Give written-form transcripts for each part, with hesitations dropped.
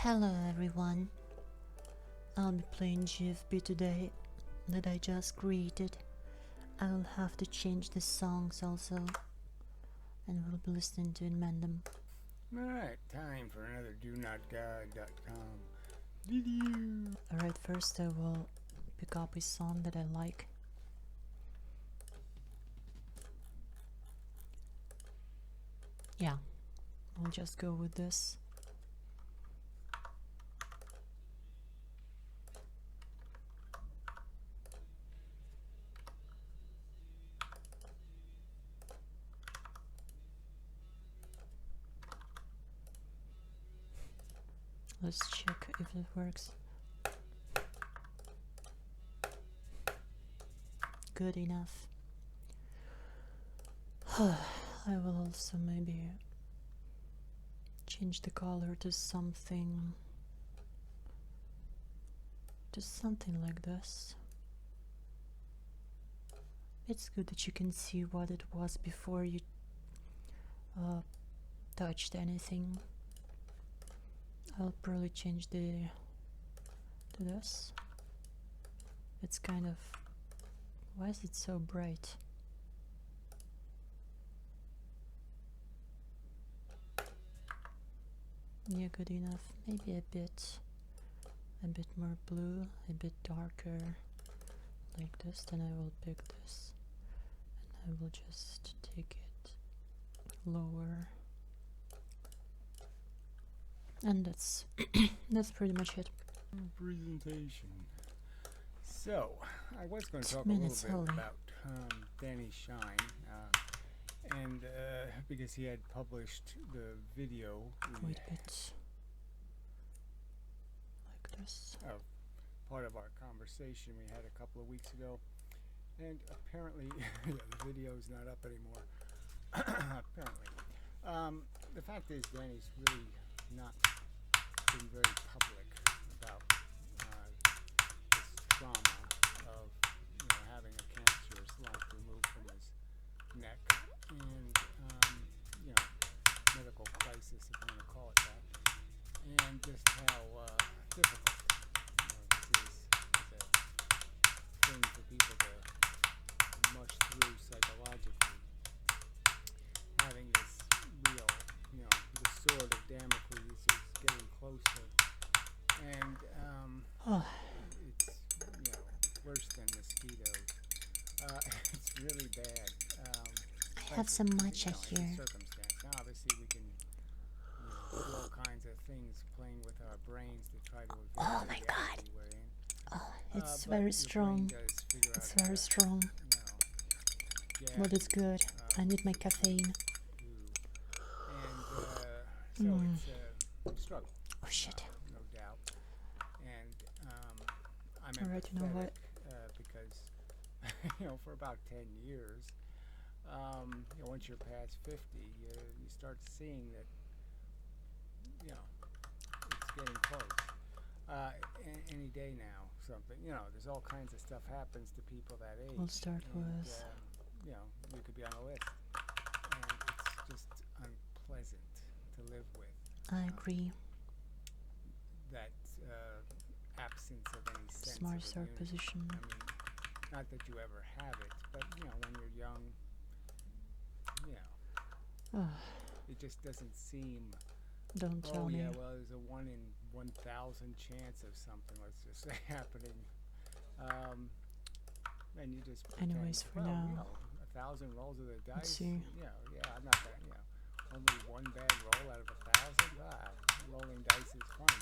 Hello everyone, I'll be playing GFB today that I just created. I will have to change the songs also, and we'll be listening to Amendum. Alright, time for another DoNotGuide.com video. Alright, first I will pick up a song that I like. Yeah, I'll just go with this. Let's check if it works. Good enough. I will also maybe change the color to something like this. It's good that you can see what it was before you touched anything. I'll probably change to this. It's kind of... why is it so bright? Yeah, good enough. Maybe a bit more blue, a bit darker, like this. Then I will pick this, and I will just take it lower. And that's that's pretty much it. Presentation. So, I was going to talk a little bit about Danny Shine, and because he had published the video. Wait a bit. Like this. Part of our conversation we had a couple of weeks ago, and apparently the video is not up anymore. Apparently, the fact is Danny's really not been very public about this trauma of having a cancerous lump removed from his neck, and medical crisis, if you want to call it that, and just how difficult this is as a thing for people to mush through psychologically. Having this real, the sword of Damocles is getting closer, and it's worse than mosquitoes. It's really bad. I have some matcha here. Circumstance. Now, obviously, we can do all kinds of things playing with our brains to try to avoid oh my god! It's very strong. It's very strong. But it's good. I need my caffeine. And so it's a struggle. Oh shit. No doubt. And I'm alright, you know what? Because for about 10 years, once you're past 50, you start seeing that it's getting close. Any day now, something there's all kinds of stuff happens to people that age. We'll start with we could be on the list, and it's just unpleasant to live with. I agree. That absence of any sense Smart of start immunity. position. I mean, not that you ever have it, but when you're young, it just doesn't seem. Don't tell me. Well, there's a 1 in 1,000 chance of something, let's just say, happening. And you just pretend, anyways, for now, 1,000 rolls of the dice. Let's see. I'm not that. Only one bad roll out of 1,000. Rolling dice is fun.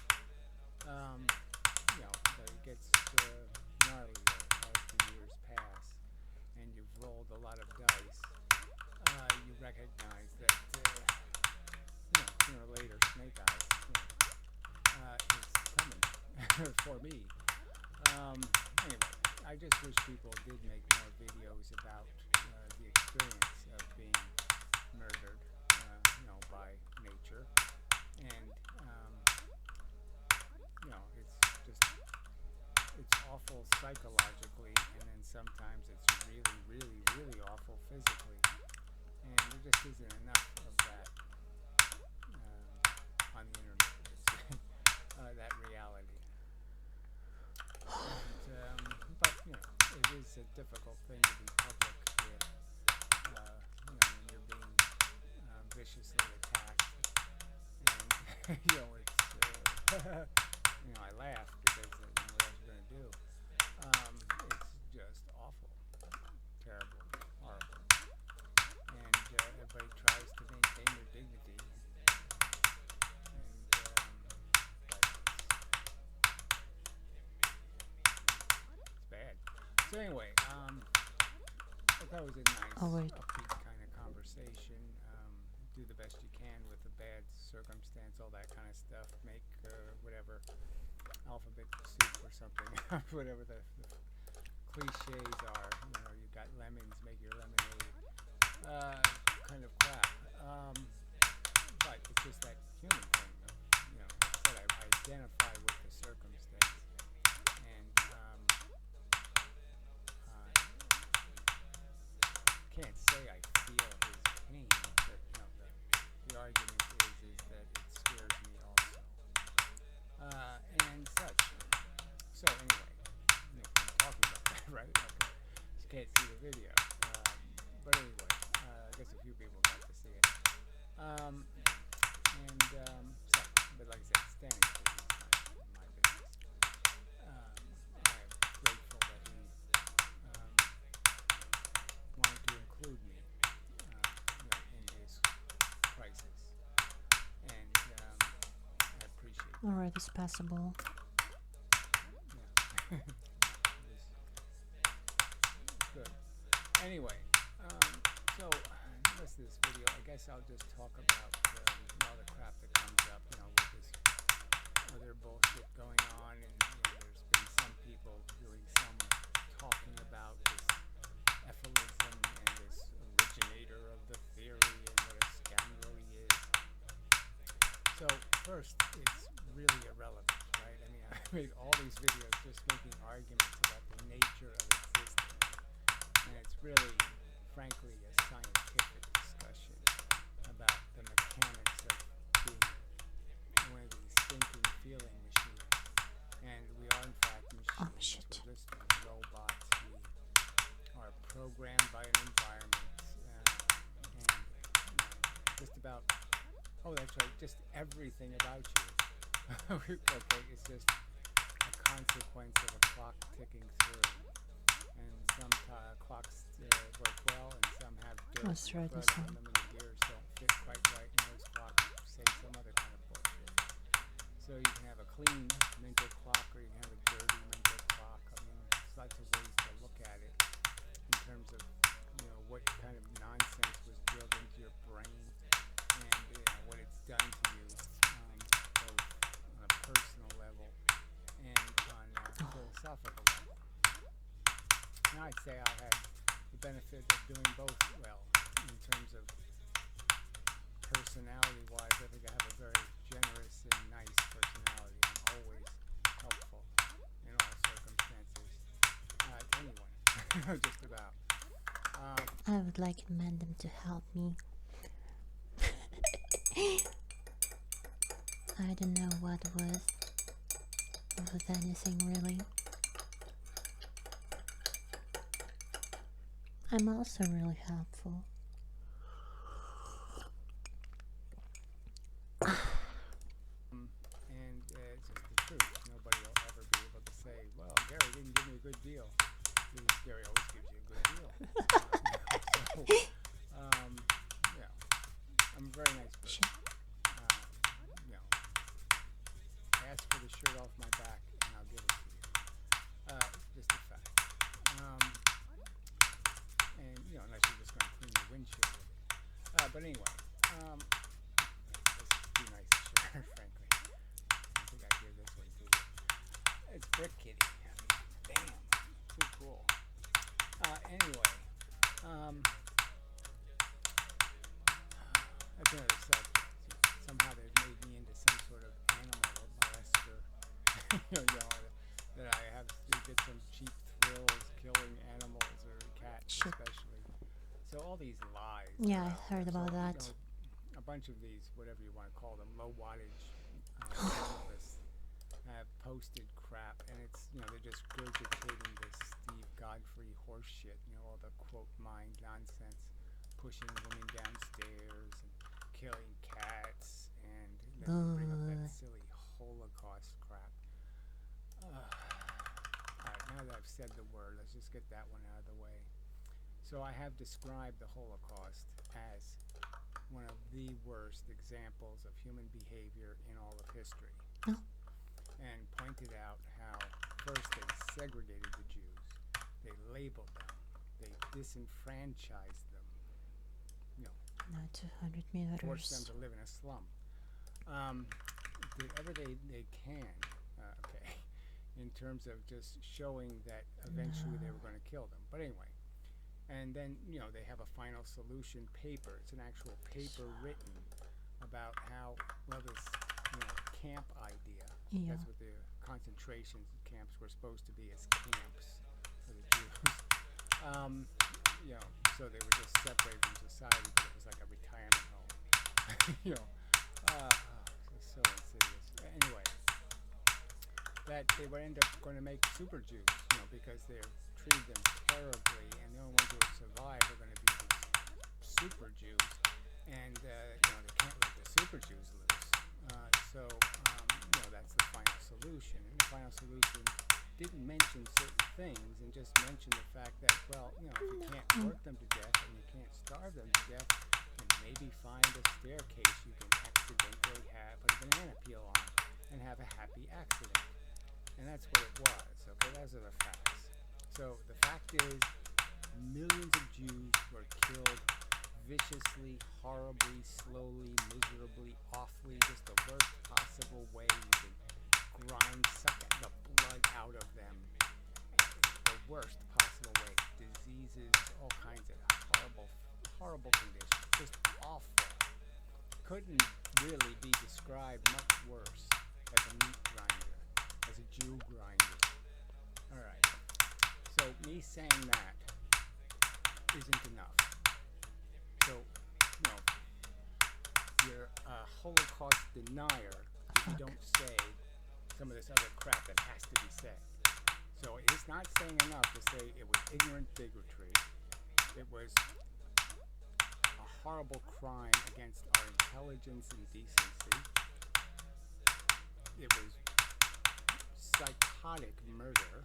But it gets gnarlier as the years pass, and you've rolled a lot of dice. You recognize that sooner or later Snake Eyes is coming for me. Anyway, I just wish people did make more videos about the experience of being murdered, by nature, and it's awful psychologically, and then sometimes it's really, really, really awful physically, and there just isn't enough of that on the internet. difficult thing to be public with, when you're being viciously attacked. And, it's, I laugh because, what else are you going to do? It's just awful, terrible, horrible. And everybody tries to maintain their dignity. And, but it's bad. So anyway, I thought it was a nice, upbeat kind of conversation. Do the best you can with a bad circumstance, all that kind of stuff. Make whatever alphabet soup or something, whatever the cliches are. You got lemons, make your lemonade. Kind of crap. But it's just that human thing. I identify with the circumstance, and can't say I feel his pain, but the argument is that it scares me also, and such. So anyway, I'm talking about that, right? Okay, you can't see the video, but anyway, I guess a few people got to see it. But like I said, standing for is not my business. I'm grateful that he wanted to include me, in his crisis, and I appreciate that. Alright, it's passable. Yeah. It's good. Anyway, so the rest of this video, I guess I'll just talk about all the crap that comes up, with this other bullshit going on, and there's been some people doing some talking about this ephelism and this originator of the theory and what a scoundrel he is. So first, it's really irrelevant, right? I mean, I made all these videos just making arguments about the nature of existence, and it's really, frankly, a scientific discussion about the mechanics of being one of these thinking, feeling machines. And we are, in fact, machines. We're just robots. We are programmed by an environment, and just about, that's right, just everything about you. Okay, it's just a consequence of a clock ticking through. And some clocks work well, and some have dirt on them, and the gears don't fit quite right, and those clocks say some other kind of bullshit. So you can have a clean mental clock, or you can have a dirty mental clock. I mean, there's lots of ways to look at it in terms of, what kind of nonsense was drilled into your brain, and what it's done to you, both on a personal level and on a philosophical level. Now I'd say I had the benefit of doing both well, in terms of personality-wise. I think I have a very generous and nice personality. I'm always helpful in all circumstances, to anyone, just about. I would like them to help me. I don't know what with anything really. I'm also really helpful. And it's just the truth. Nobody will ever be able to say, well, Gary didn't give me a good deal. Because Gary always gives you a good deal. I'm a very nice person. Ask for the shirt off my back and I'll give it to you. Just a fact. And, unless you're just going to clean your windshield with it. But anyway, this is too nice a shirt, frankly. I think I gave this one to you. It's Brick Kitty. Damn. Too cool. Anyway, that's another subject. Somehow they've made me into some sort of animal molester. That I have to get some cheap thrills killing animals or cats especially. So all these lies. Yeah, I heard about that. A bunch of these, whatever you want to call them, low wattage journalists have posted crap, and it's they're just regurgitating this Steve God-free horse shit, all the quote mind nonsense, pushing women downstairs and killing cats, and then they bring up that silly Holocaust crap. Alright, now that I've said the word, let's just get that one out of the way. So I have described the Holocaust as one of the worst examples of human behavior in all of history. And pointed out how first they segregated the Jews, they labeled them, they disenfranchised them, Not 200 meters. forced them to live in a slum. Did ever they can, in terms of just showing that eventually they were going to kill them. But anyway, and then, they have a final solution paper. It's an actual paper written about how, this, camp idea. Yeah. That's what the concentration camps were supposed to be, as camps for the Jews. So they were just separated from society, but it was like a retirement home. So insidious. Anyway, that they would end up going to make super Jews, because they're treated them terribly, and the only ones who will survive are going to be these super Jews, and they can't let the super Jews loose. That's the final solution. And the final solution didn't mention certain things, and just mentioned the fact that, if you can't work them to death and you can't starve them to death, then maybe find a staircase you can accidentally have a banana peel on and have a happy accident. And that's what it was. Okay, those are the facts. So the fact is, millions of Jews were killed viciously, horribly, slowly, miserably, awfully, just the worst possible way you can suck the blood out of them. The worst possible way. Diseases, all kinds of horrible conditions. Just awful. Couldn't really be described much worse as a meat grinder, as a Jew grinder. Alright. So me saying that isn't enough. So, you're a Holocaust denier if you don't say some of this other crap that has to be said. So it's not saying enough to say it was ignorant bigotry. It was a horrible crime against our intelligence and decency. It was psychotic murder,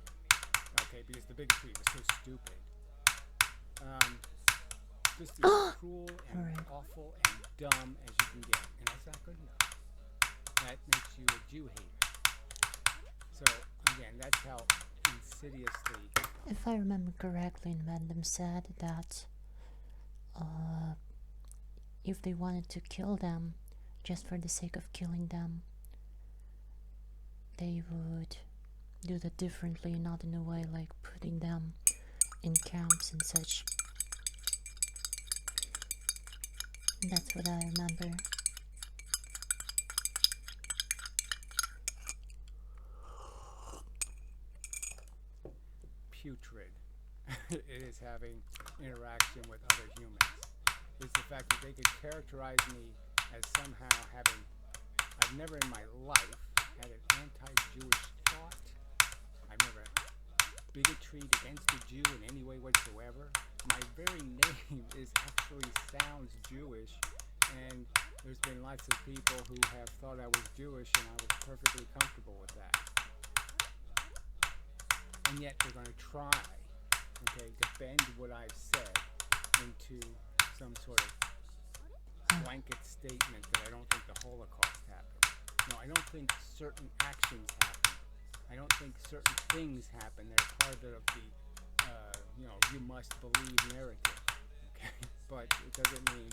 because the bigotry was so stupid. Just as cruel and awful and dumb as you can get. And that's not good enough. That makes you a Jew hater. So, again, that's how insidiously... If I remember correctly, Random said that if they wanted to kill them, just for the sake of killing them, they would do that differently, not in a way like putting them in camps and such. That's what I remember. Putrid. It is having interaction with other humans. It's the fact that they could characterize me as somehow having... I've never in my life had an anti-Jewish thought. I've never bigotry against a Jew in any way whatsoever. My very name actually sounds Jewish, and there's been lots of people who have thought I was Jewish, and I was perfectly comfortable with that. And yet they're going to try, to bend what I've said into some sort of blanket statement that I don't think the Holocaust happened. No, I don't think certain actions happened. I don't think certain things happen that are part of the, you must believe narrative. But it doesn't mean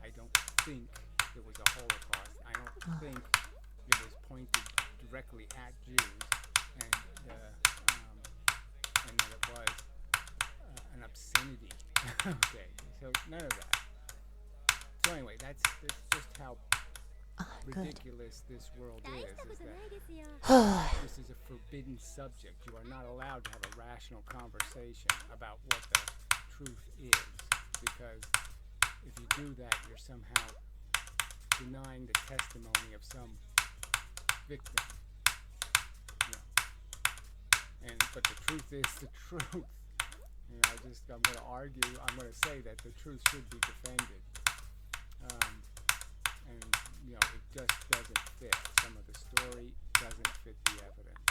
I don't think it was a Holocaust. I don't think it was pointed directly at Jews, and that it was an obscenity. So none of that. So anyway, that's just how ridiculous this world is that this is a forbidden subject. You are not allowed to have a rational conversation about what the truth is, because if you do that, you're somehow denying the testimony of some victim. But the truth is the truth. You know, I'm going to argue. I'm going to say that the truth should be defended, and you know, it just doesn't fit. Some of the story doesn't fit the evidence.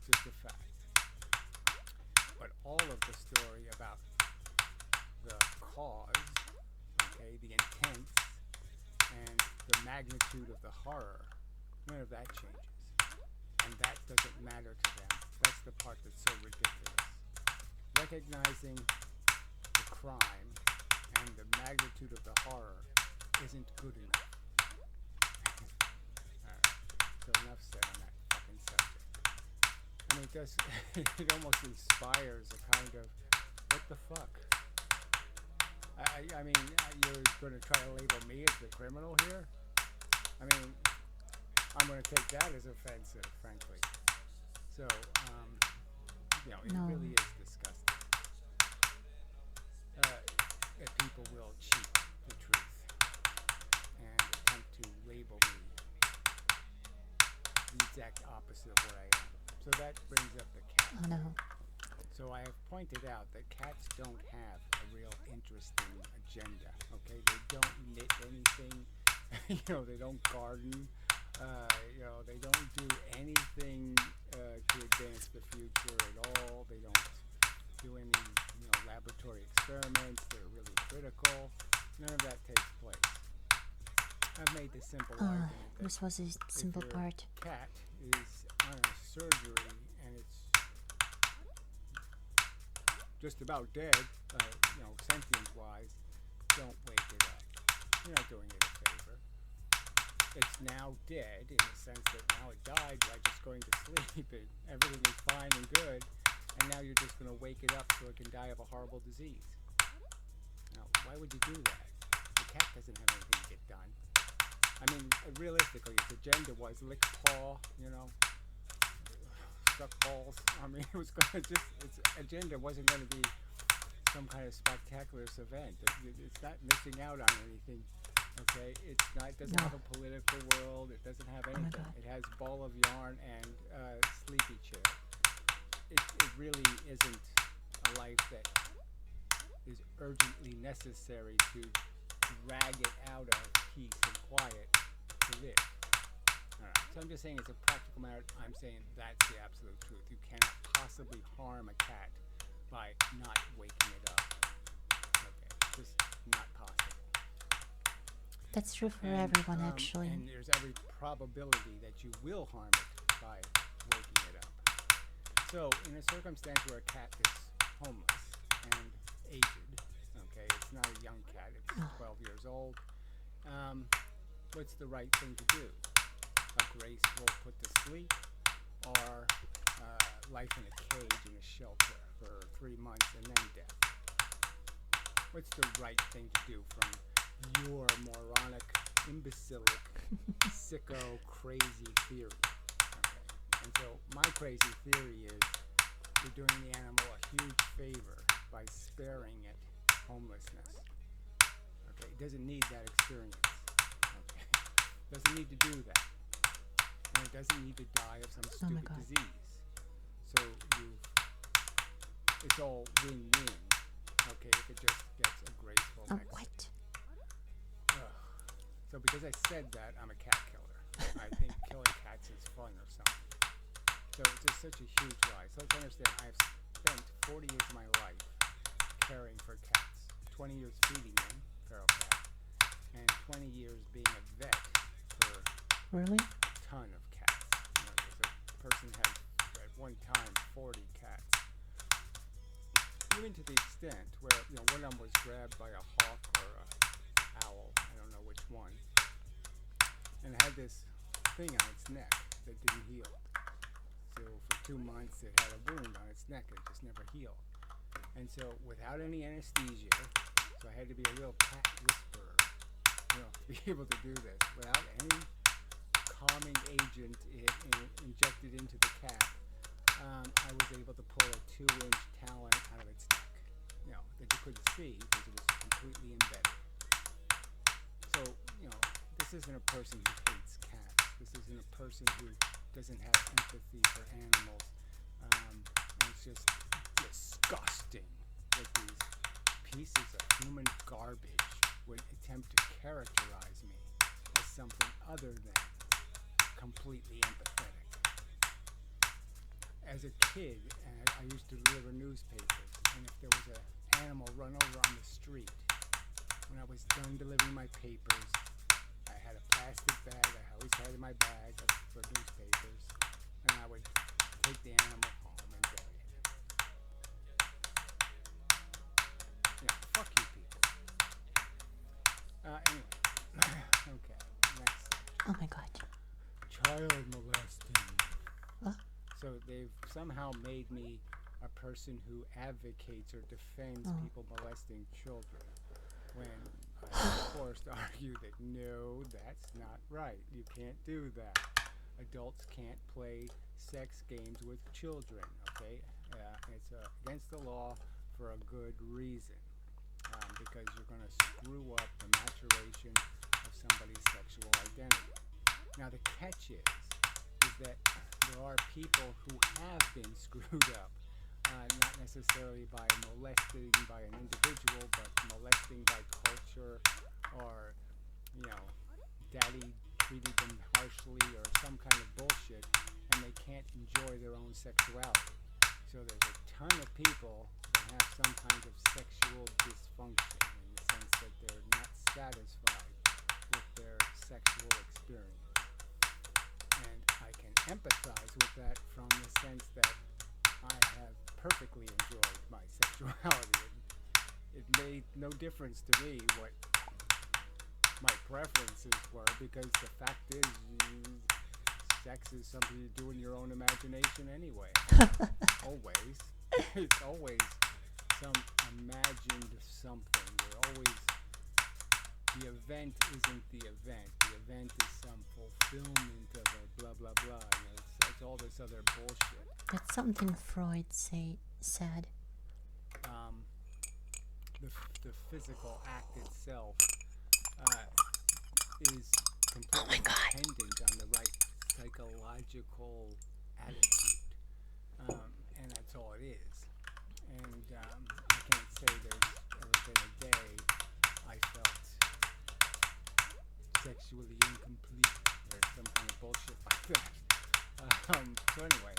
Just a fact. But all of the story about the cause, okay, the intent, and the magnitude of the horror, none of that changes. And that doesn't matter to them. That's the part that's so ridiculous. Recognizing the crime and the magnitude of the horror isn't good enough. Alright, so enough said on that fucking subject. I mean, it almost inspires a kind of, what the fuck? I mean, you're going to try to label me as the criminal here? I mean, I'm going to take that as offensive, frankly. So, you know, it really is disgusting that people will cheat the truth and attempt to label me the exact opposite of what I am. So that brings up the cat. Oh no. So I have pointed out that cats don't have a real interesting agenda, okay? They don't knit anything, you know, they don't garden, you know, they don't do anything to advance the future at all. They don't do any, you know, laboratory experiments. They're really critical. None of that takes place. I've made the simple argument that this was a simple if part. your cat is on a surgery and it's just about dead, you know, sentience-wise, don't wake it up. You're not doing it a favor. It's now dead in the sense that now it died by just going to sleep and everything is fine and good, and now you're just going to wake it up so it can die of a horrible disease. Now, why would you do that? The cat doesn't have anything to get done. I mean, realistically, its agenda was lick paw, you know, suck balls. I mean, it was going to just, its agenda wasn't going to be some kind of spectacular event. It's not missing out on anything. Okay, it's not. It doesn't have a political world. It doesn't have anything. It has ball of yarn and sleepy chair. It really isn't a life that is urgently necessary to drag it out of peace and quiet to live. Alright, so I'm just saying it's a practical matter. I'm saying that's the absolute truth. You cannot possibly harm a cat by not waking it up. Okay, just not possible. That's true for everyone, actually. And there's every probability that you will harm it by waking it up. So, in a circumstance where a cat is homeless and aged, okay, it's not a young cat, it's 12 years old, what's the right thing to do? A graceful put to sleep, or life in a cage in a shelter for 3 months and then death? What's the right thing to do from your moronic, imbecilic, sicko, crazy theory? Okay. And so my crazy theory is you're doing the animal a huge favor by sparing it homelessness. Okay, it doesn't need that experience. Okay, it doesn't need to do that, and it doesn't need to die of some stupid disease. So it's all win-win. Okay, if it just gets a graceful exit. What? So because I said that, I'm a cat killer. I think killing cats is fun or something. So it's just such a huge lie. So let's understand, I've spent 40 years of my life caring for cats. 20 years feeding them, feral cats, and 20 years being a vet for a ton of cats. You know, there's a person who had at one time 40 cats. Even to the extent where, you know, one of them was grabbed by a hawk or a owl, I don't know which one, and it had this thing on its neck that didn't heal. So for 2 months it had a wound on its neck and it just never healed. And so without any anesthesia, so I had to be a real cat whisperer, you know, to be able to do this. Without any calming agent injected into the cat, I was able to pull a 2-inch talon out of its neck, you know, that you couldn't see because it was completely embedded. So, you know, this isn't a person who hates cats. This isn't a person who doesn't have empathy for animals. And it's just disgusting that pieces of human garbage would attempt to characterize me as something other than completely empathetic. As a kid, I used to deliver newspapers, and if there was an animal run over on the street, when I was done delivering my papers, I had a plastic bag I always had in my bag for newspapers, and I would take the animal home and bury it. Fuck you people. Anyway. Okay, next. Oh my god. Child molesting. What? So they've somehow made me a person who advocates or defends people molesting children, when I, of course, argue that no, that's not right. You can't do that. Adults can't play sex games with children, okay? It's against the law for a good reason, because you're going to screw up the maturation of somebody's sexual identity. Now, the catch is that there are people who have been screwed up, not necessarily by molesting by an individual, but molesting by culture, or, daddy treated them harshly or some kind of bullshit, and they can't enjoy their own sexuality. So there's a ton of people that have some kind of sexual dysfunction, in the sense that they're not satisfied with their sexual experience. And I can empathize with that from the sense that I have perfectly enjoyed my sexuality. It made no difference to me what my preferences were, because the fact is, sex is something you do in your own imagination anyway. Always. It's always some imagined something. The event isn't the event. The event is some fulfillment of a blah blah blah. It's all this other bullshit. That's something Freud said. The physical act itself is completely dependent on the right psychological attitude, and that's all it is. And I can't say there's ever been a day I felt sexually incomplete or some kind of bullshit like that. So anyway,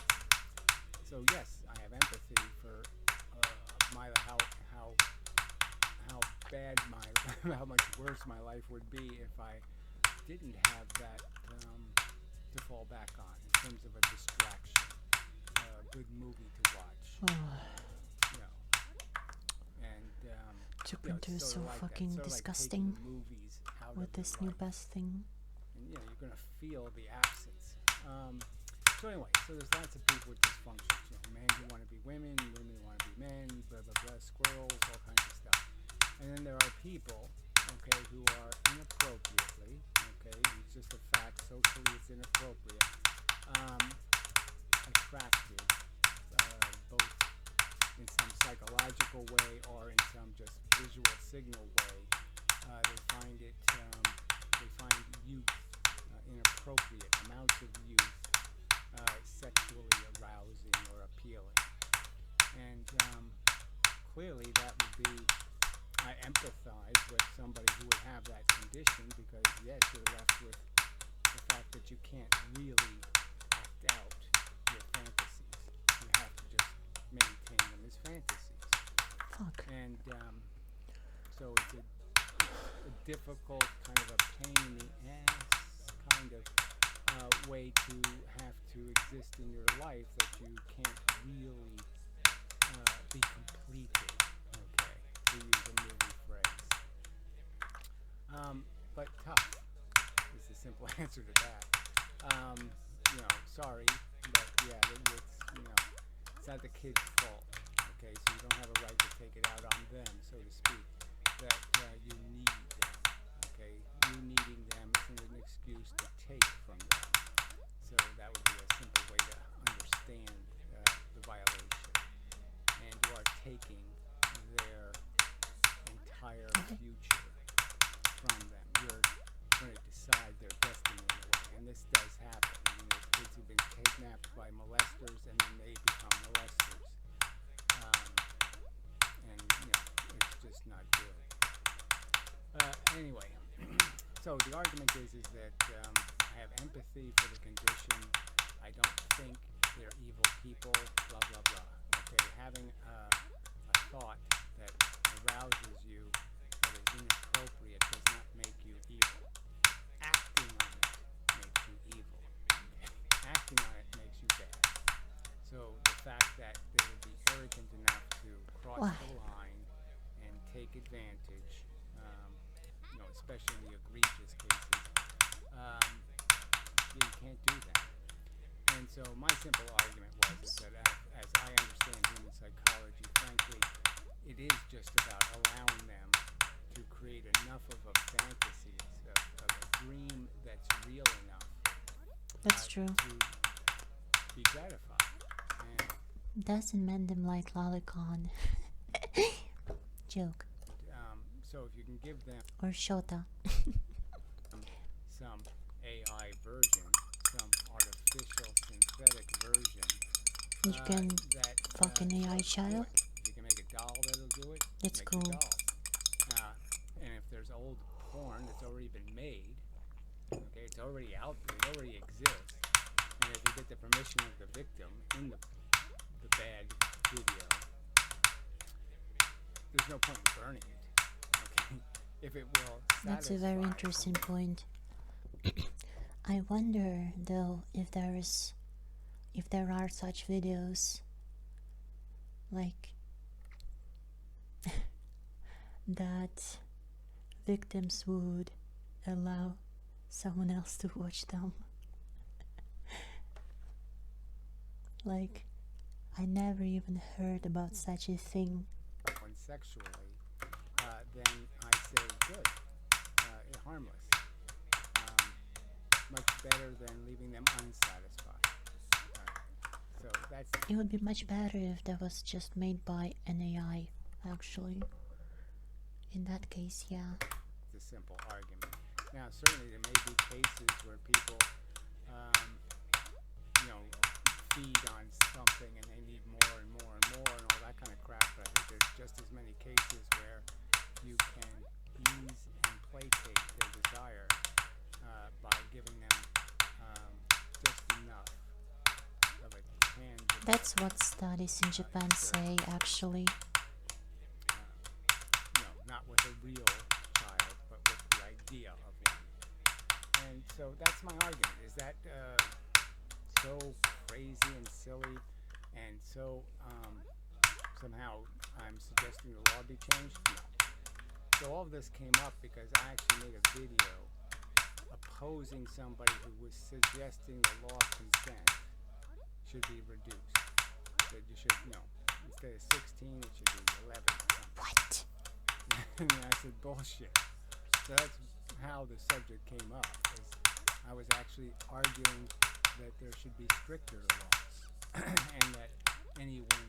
yes, I have empathy for how much worse my life would be if I didn't have that to fall back on in terms of a distraction, a good movie to watch. Winter is so like fucking disgusting with this new best thing. And you're gonna feel the absence. So there's lots of people with dysfunctions. Men who want to be women who want to be men, blah blah blah, squirrels, all kinds of stuff. And then there are people, who are inappropriately, it's just a fact, socially it's inappropriate, attracted, both in some psychological way or in some just visual signal way. They find youth, inappropriate amounts of youth, sexually arousing or appealing. And clearly that would be, I empathize with somebody who would have that condition, because yes, you're left with the fact that you can't really act out your fantasies. You have to just maintain them as fantasies. Fuck. And so it's a difficult, kind of a pain in the ass kind of way to have to exist in your life, that you can't really be completed, to use a movie phrase. But tough is the simple answer to that. Sorry, but yeah, it's not the kid's fault, so you don't have a right to take it out on them, so to speak, that you need them, you needing them isn't an excuse to take from them. So that would be a simple way to understand the violation. And you are taking their entire future from them. You're going to decide their destiny in a way, and this does happen. There's kids who've been kidnapped by molesters, and then they become molesters. And it's just So the argument is that I have empathy for the condition. I don't think they're evil people. Blah blah blah. Okay, having a thought that arouses you that is inappropriate does not make you evil. Acting on it makes you evil. Acting on it makes you bad. So the fact that they would be arrogant enough to cross Why? the line and take advantage, especially in the egregious cases, you can't do that. And so my simple argument was that as I understand human psychology, frankly, it is just about allowing them to create enough of a fantasy, of a dream that's real enough That's true. to be gratified. And, Doesn't make them like lolicon. Joke. so if you can give them Or Shota. some AI version, some artificial synthetic version, You can that fucking AI child. you can make a doll that'll do it. It's make cool. The dolls. And if there's old porn that's already been made, okay, it's already out there, it already exists, and if you get the permission of the victim in the bad video, there's no point in burning it. Okay, if it will satisfy. That's a very interesting point. I wonder though if there are such videos like that victims would allow someone else to watch them. Like, I never even heard about such a thing. When sexually, then I say good, harmless. Much better than leaving them unsatisfied. So that's. It would be much better if that was just made by an AI, actually. In that case, yeah. It's a simple argument. Now, certainly there may be cases where people, feed on something and they need more and more and more and all that kind of crap. But I think there's just as many cases where you can ease and placate their desire by giving them just enough of a tangible. That's what studies in Japan say, actually. Not with a real child, but with the idea of one. And so that's my argument. Is that so crazy and silly, and so somehow I'm suggesting the law be changed? No. So all of this came up because I actually made a video opposing somebody who was suggesting the law of consent should be reduced. That you should, instead of 16, it should be 11. What? And I said, bullshit. So that's how the subject came up. Is I was actually arguing that there should be stricter laws and that anyone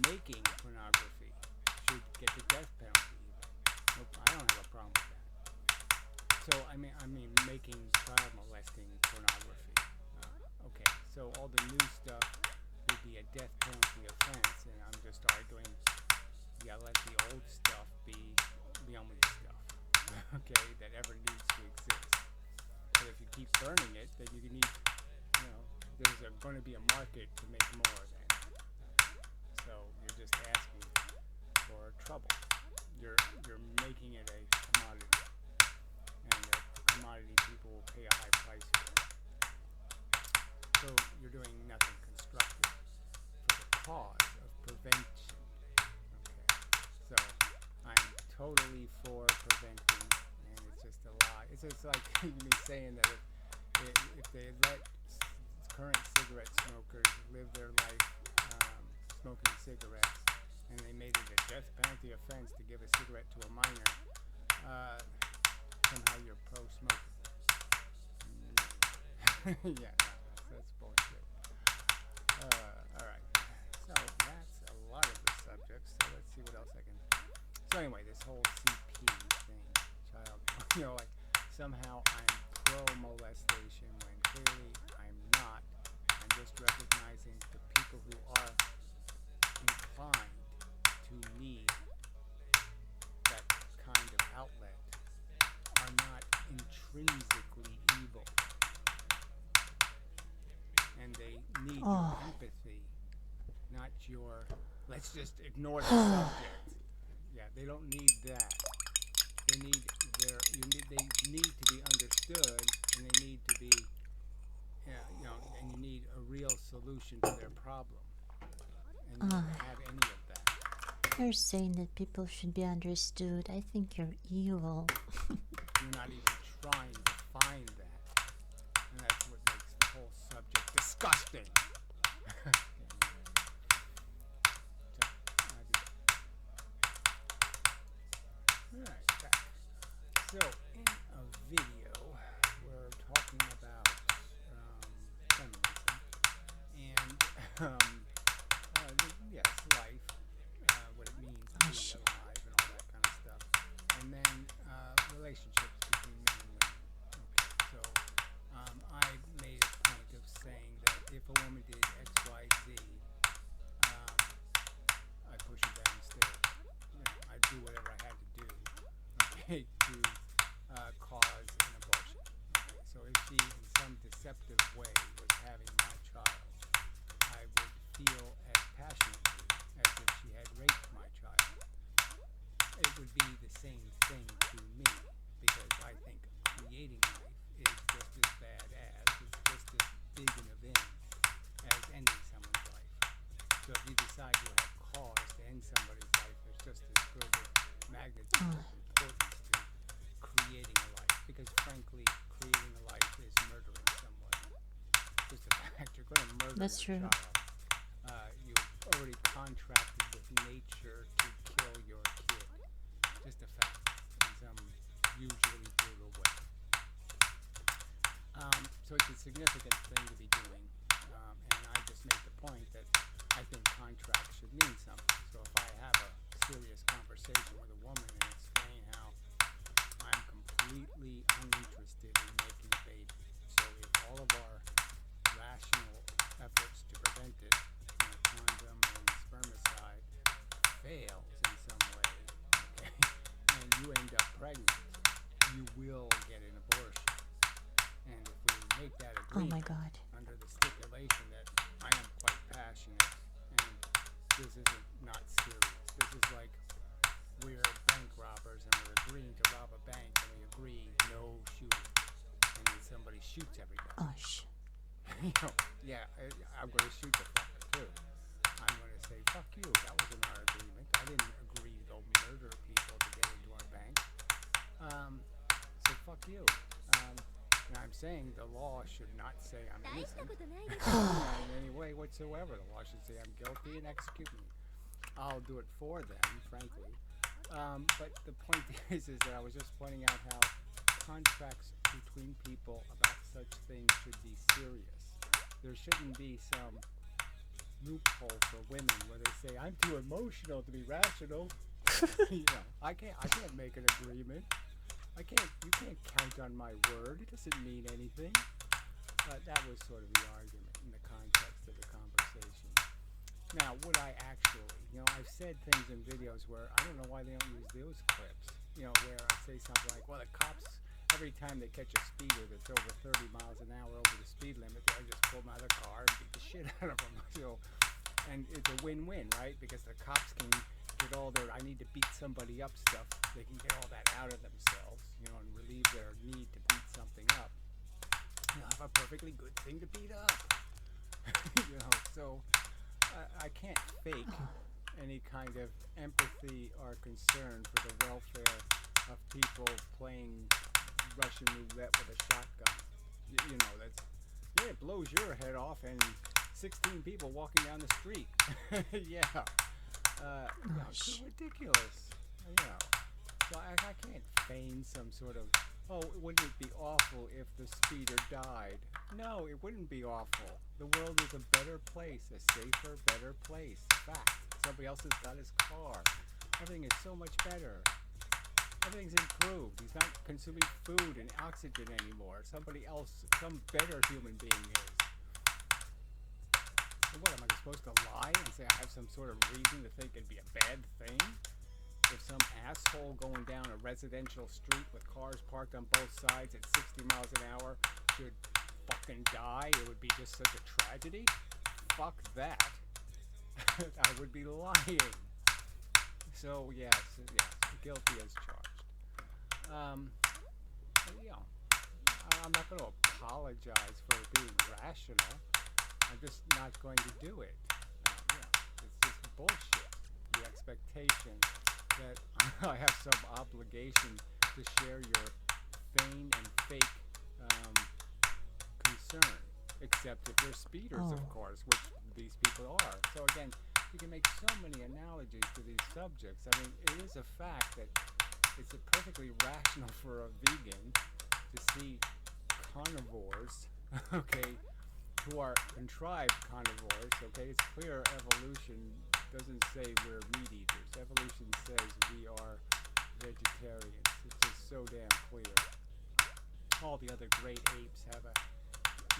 making pornography should get the death penalty. Nope, I don't have a problem with that. So I mean making child molesting pornography. Okay, so all the new stuff would be a death penalty offense, and I'm just arguing you gotta let the old stuff be the only stuff, okay, that ever needs to exist. But if you keep burning it, then you need, there's going to be a market to make more then. So you're just asking for trouble. You're making it a commodity, and the commodity people will pay a high price for it. So you're doing nothing constructive for the cause of prevention. So I'm totally for preventing, and it's just a lie. It's just like me saying that if they let current cigarette smokers live their life smoking cigarettes, and they made it a death penalty offense to give a cigarette to a minor, somehow you're pro-smoking. Yeah, that's bullshit. Alright, so that's a lot of the subjects, so let's see what else I can. So anyway, this whole CP thing, child, like somehow I'm pro-molestation when clearly I'm not. I'm just recognizing the people who are inclined to need that kind of outlet are not intrigued need your Oh. empathy, not your, let's just ignore the subject. Yeah, they don't need that. They need they need to be understood, and they need to be, and you need a real solution to their problem. And you don't have any of that. You're saying that people should be understood. I think you're evil. You're not even trying to find that. And that's what makes the whole subject disgusting. Alright, back. So, in a video, we're talking about feminism and, yes, life, what it means to be alive and all that kind of stuff. And then relationships between men and women. Okay, so I made a point of saying that if a woman did X, Y, Z, I'd push her downstairs. I'd do whatever I had to do, okay, to cause an abortion. Okay, so if she, in some deceptive way, was having my child, I would feel as passionately as if she had raped my child. It would be the same thing to me, because I think creating life is just as bad as, it's just as big an event as ending someone's life. So if you decide you have cause to end somebody's life, there's just as good a magnitude of importance to creating a life. Because frankly, creating a life is murdering someone. Just a fact, you're going to murder That's your true. child. You've already contracted with nature to kill your kid. Just a fact, in some usually brutal way. So it's a significant thing to be doing. And I just made the point that I think contracts should mean something. So if I have a serious conversation with a woman and explain how I'm completely uninterested in making a baby, so if all of our rational efforts to prevent it, condom and spermicide, fails in some way, okay, and you end up pregnant, you will get an abortion. And if we make that Oh my agreement god. under the stipulation that I am quite passionate and this isn't not serious. This is like we're bank robbers and we're agreeing to rob a bank and we agree no shooting. And then somebody shoots everybody. Gosh. I'm going to shoot the fucker too. I'm going to say, fuck you, that wasn't our agreement. I didn't agree to go murder people to get into our bank. So fuck you. And I'm saying the law should not say I'm innocent in any way whatsoever. The law should say I'm guilty and execute me. I'll do it for them, frankly. But the point is that I was just pointing out how contracts between people about such things should be serious. There shouldn't be some loophole for women where they say I'm too emotional to be rational. I can't make an agreement. You can't count on my word. It doesn't mean anything. That was sort of the argument in the context of the conversation. Now, would I actually, I've said things in videos where I don't know why they don't use those clips, where I say something like, well, the cops, every time they catch a speeder that's over 30 miles an hour over the speed limit, I just pull them out of the car and beat the shit out of them. And it's a win-win, right? Because the cops can get all their I need to beat somebody up stuff. They can get all that out of themselves, and relieve their need to beat something up. Have a perfectly good thing to beat up. So I can't fake any kind of empathy or concern for the welfare of people playing Russian roulette with a shotgun. It blows your head off and 16 people walking down the street. It's ridiculous. So I can't feign some sort of, wouldn't it be awful if the speeder died? No, it wouldn't be awful. The world is a better place, a safer, better place. Fact. Somebody else has got his car. Everything is so much better. Everything's improved. He's not consuming food and oxygen anymore. Somebody else, some better human being is. So what, am I supposed to lie and say I have some sort of reason to think it'd be a bad thing? If some asshole going down a residential street with cars parked on both sides at 60 miles an hour should fucking die, it would be just such a tragedy. Fuck that. I would be lying. So yes, guilty as charged. You know, I'm not going to apologize for being rational. I'm just not going to do it. It's just bullshit. The expectation that I have some obligation to share your vain and fake concern, except if you're speeders, of course, which these people are. So again, you can make so many analogies to these subjects. I mean, it is a fact that it's perfectly rational for a vegan to see carnivores, okay, who are contrived carnivores, okay? It's clear evolution doesn't say we're meat eaters. Evolution says we are vegetarians. It's just so damn clear. All the other great apes have a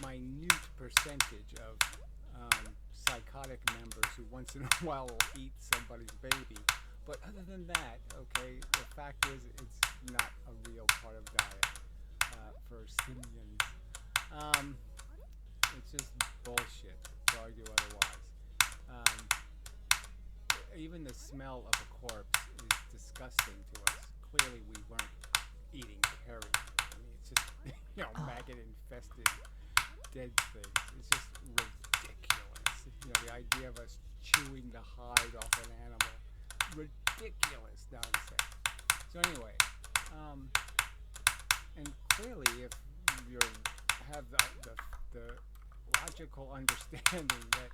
minute percentage of psychotic members who once in a while will eat somebody's baby. But other than that, okay, the fact is it's not a real part of diet for simians. It's just bullshit to argue otherwise. Even the smell of a corpse is disgusting to us. Clearly we weren't eating carrion. I mean, it's just, maggot-infested dead things. It's just ridiculous. The idea of us chewing the hide off an animal. Ridiculous nonsense. So anyway, and clearly if you have the logical understanding that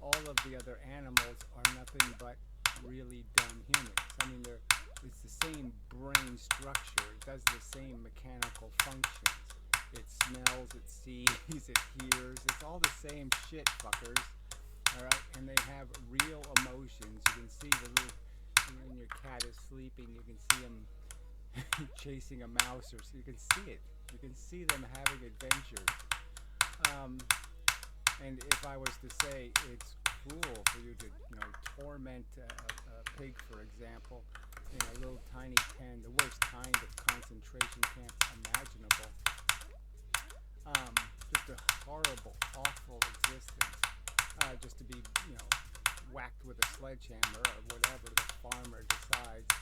all of the other animals are nothing but really dumb humans. I mean, it's the same brain structure. It does the same mechanical functions. It smells, it sees, it hears. It's all the same shit, fuckers. Alright? And they have real emotions. You can see the little, when your cat is sleeping, you can see him chasing a mouse, or so you can see it. You can see them having adventures. And if I was to say it's cruel for you to, torment a pig, for example, in a little tiny pen, the worst kind of concentration camp imaginable, just a horrible, awful existence, just to be, whacked with a sledgehammer or whatever the farmer decides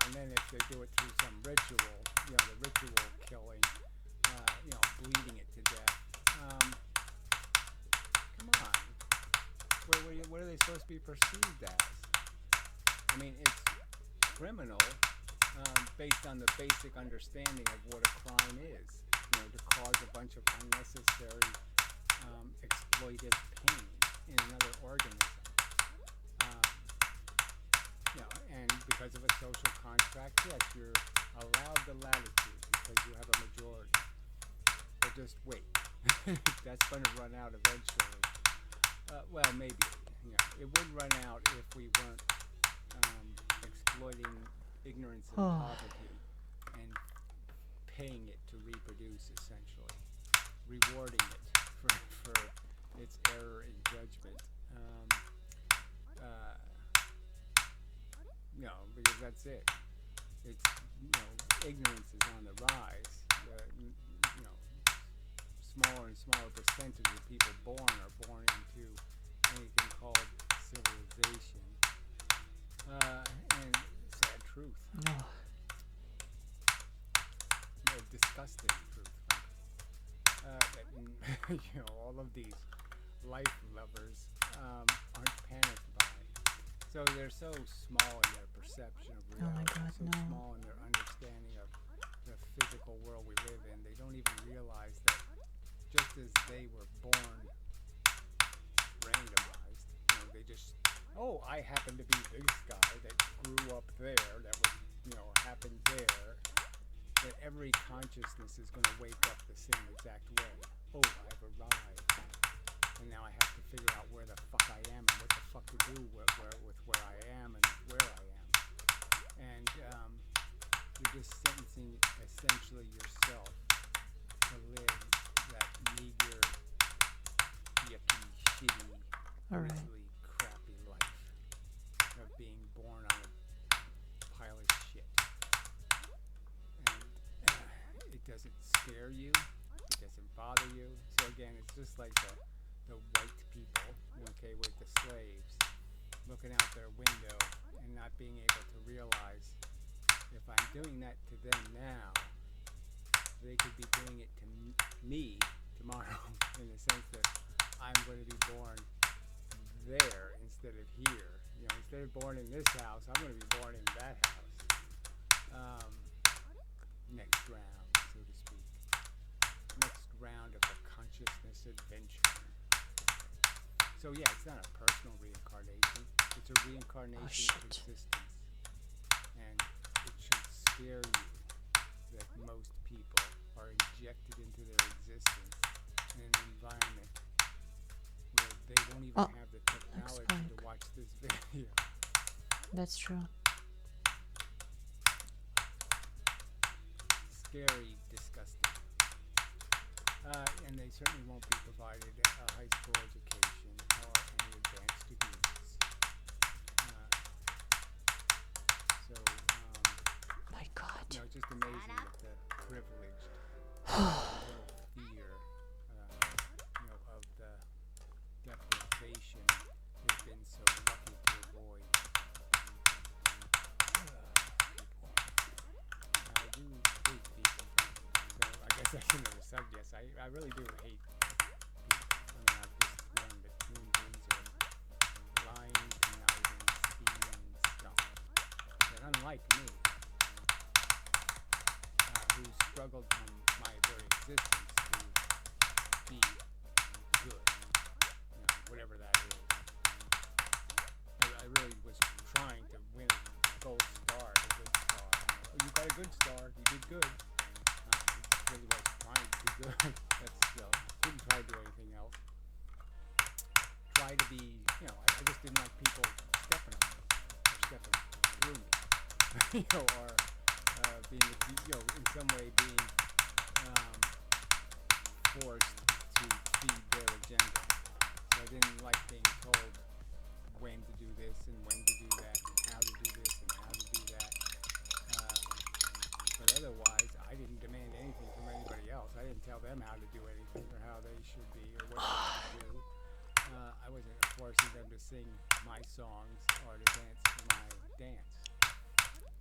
and then if they do it through some ritual, the ritual killing, bleeding it to death. Come on. What are they supposed to be perceived as? I mean, it's criminal based on the basic understanding of what a crime is. To cause a bunch of unnecessary exploitive pain in another organism. And because of a social contract, yes, you're allowed the latitude because you have a majority. But just wait. That's going to run out eventually. Well, maybe. It would run out if we weren't exploiting ignorance and poverty and paying it to reproduce, essentially. Rewarding it for its error in judgment. Because that's it. It's, ignorance is on the rise. Smaller and smaller percentage of people born are born into anything called civilization. And sad truth. A disgusting truth. That, all of these life lovers aren't panicked by. So they're so small in their perception of reality, so small in their understanding of the physical world we live in. They don't even realize that just as they were born randomized, they just, I happen to be this guy that grew up there, that was, happened there, that every consciousness is going to wake up the same exact way. I've arrived. And now I have to figure out where the fuck I am and what the fuck to do with where I am and where I am. And you're just sentencing essentially yourself to live that meager, yucky, shitty, grisly, crappy life of being born on a pile of shit. And it doesn't scare just like the white people, okay, with the slaves, looking out their window and not being able to realize if I'm doing that to them now, they could be doing it to me tomorrow in the sense that I'm going to be born there instead of here. You know, instead of born in this house, I'm going to be born in that house. Next round, so to speak. Next round of the consciousness adventure. So yeah, it's not a personal reincarnation. It's a reincarnation of existence. And it should scare you that most people are injected into their existence in an environment where they don't even have the technology to watch this video. That's true. Scary, disgusting. And they certainly won't be provided a high school education or any advanced degrees. My God. You know, it's just amazing that the privileged little fear, you know, of the deprivation they've been so lucky to avoid. I do hate people. So I guess I shouldn't have said yes. I really do hate people. I mean, I've just learned that human beings are lying, conniving, scheming scum. And unlike me, who struggled from my very existence to be good, you know, whatever that is. I really was trying to win a gold star, a good star. Oh, you got a good star, you did good. I really was trying to do good. Didn't try to do anything else. Try to be, you know, I just didn't like people stepping on me, or stepping through me, you know, or being, you know, in some way being forced to feed their agenda. So I didn't like being told when to do this and when to do that and how to do this and how to do that. But otherwise, I didn't demand anything from anybody else. I didn't tell them how to do anything or how they should be or what they should do. I wasn't forcing them to sing my songs or to dance my dance.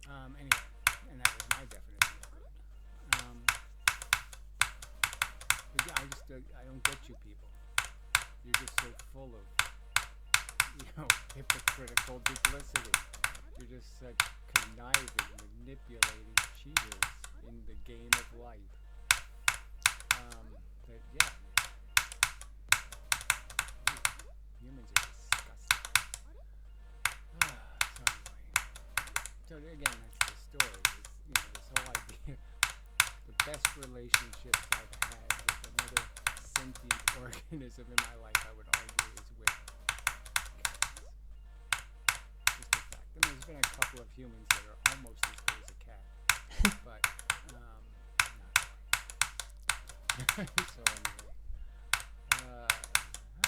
Anyway, and that was my definition of good. But yeah, I don't get you people. You're just so full of, you know, hypocritical duplicity. You're just such conniving, manipulating cheaters in the game of life. That yeah, humans are disgusting. So again, that's the story. Is, you know, this whole idea. The best relationships I've had with another sentient organism in my life, I would argue, is with cats. Just a fact. I mean, there's been a couple of humans that are almost as good as a cat, but not quite. So anyway, all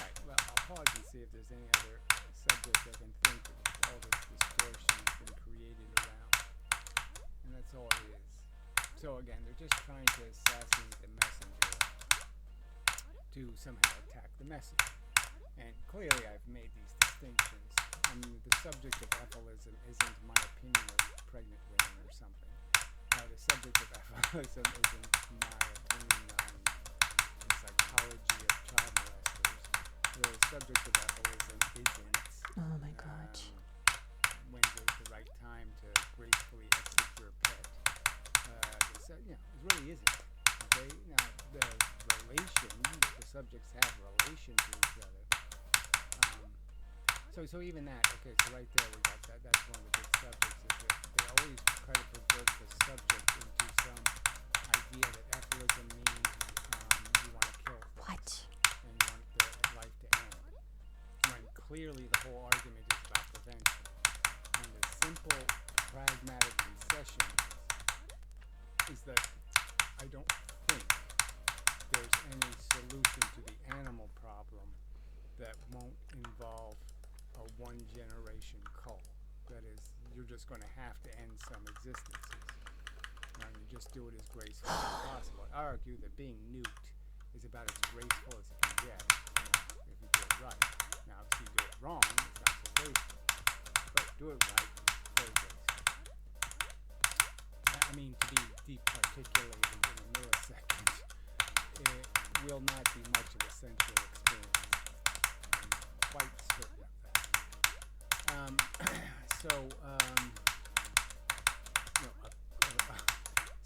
right. Well, I'll pause and see if there's any other subject I can think of. All this distortion has been created around, and that's all it is. So again, they're just trying to assassinate the messenger to somehow attack the message. And clearly I've made these distinctions. I mean, the subject of ephilism isn't my opinion of pregnant women or something. The subject of ephilism isn't my opinion on the psychology of child molesters. The subject of ephilism isn't Oh my God. when is the right time to gracefully exit your pet. So, you know, it really isn't. Okay, now the relation, the subjects have relation to each other. So even that, okay, so right there we got that. That's one of the big subjects. Is that they always try to pervert the subject into some idea that ephilism means you want to kill things. What? And you want the life to end. When clearly the whole argument is about prevention. And the simple, pragmatic concession is that I don't think there's any solution to the animal problem that won't involve a one-generation cull. That is, you're just going to have to end some existences. And you just do it as gracefully as possible. I argue that being nuked is about as graceful as it can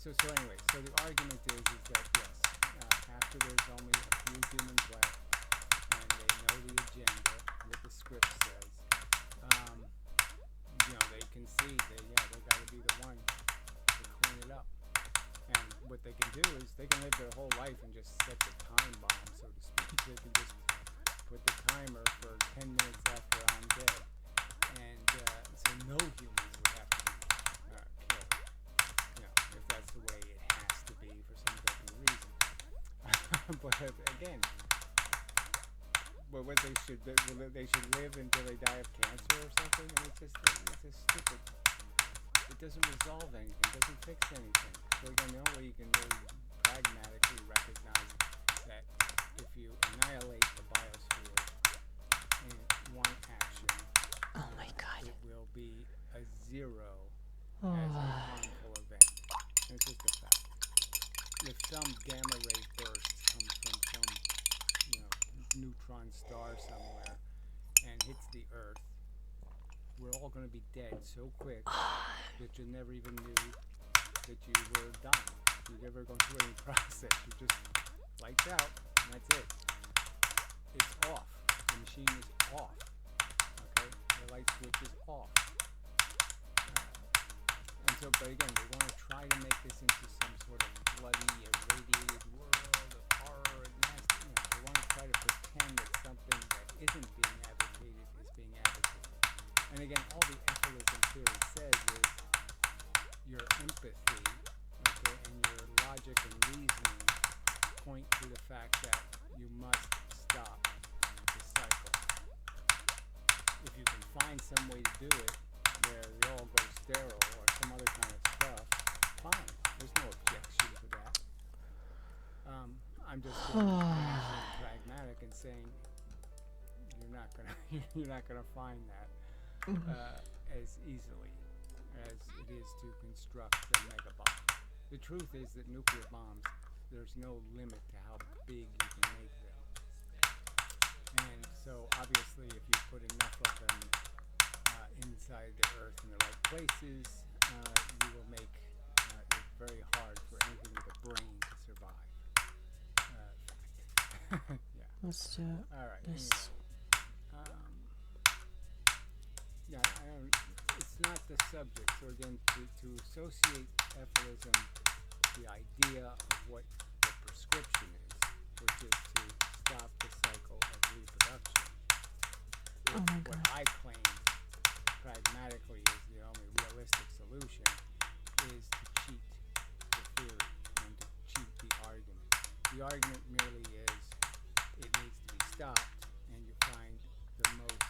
So anyway, so the argument is that yes, after there's only a few humans left, and they know the agenda, what the script says, they can see that they got to be the one to clean it up. And what they can do is they can live their whole life and just set the time bomb, so to speak. They can just put the timer for 10 minutes after I'm dead, and so no humans would have to be killed. If that's the way it has to be for some type of reason. But again, what they should live until they die of cancer or something. I mean, it's just stupid. It doesn't resolve anything. It doesn't fix anything. So again, the only way you can really pragmatically recognize that if you annihilate the biosphere in one action, Oh my god. it will be a zero as a harmful event. And it's just a fact. If some gamma ray burst comes from some neutron star somewhere and hits the Earth, we're all going to be dead so quick that you never even knew that you were dying. You've never gone through any process. You're just lights out, and that's it. It's off. The machine is off. Okay? The light switch is off. But again, they want to try to make this into some sort of bloody, irradiated world of horror and nasty. They want to try to pretend that something that isn't being advocated is being advocated. And again, all the ethylism theory says is your empathy, okay, and your logic and reasoning point to the fact that you must stop the cycle. If you can find some way to do it where they all go sterile or some other kind of stuff, fine. There's no objection to that. I'm just being pragmatic and saying you're not gonna find that as easily as it is to construct a mega bomb. The truth is that nuclear bombs, there's no limit to how big you can make them. And so obviously if you put enough of them inside the Earth in the right places, you will make it very hard for anything with a brain to survive. Yeah. Let's do it. All right. This. Anyway. It's not the subject. So again, to associate ethylism, the idea of what the prescription is, which is to stop the cycle of reproduction. Oh my What god. I claim pragmatically is the only realistic solution is to cheat the theory and to cheat the argument. The argument merely is it needs to be stopped, and you find the most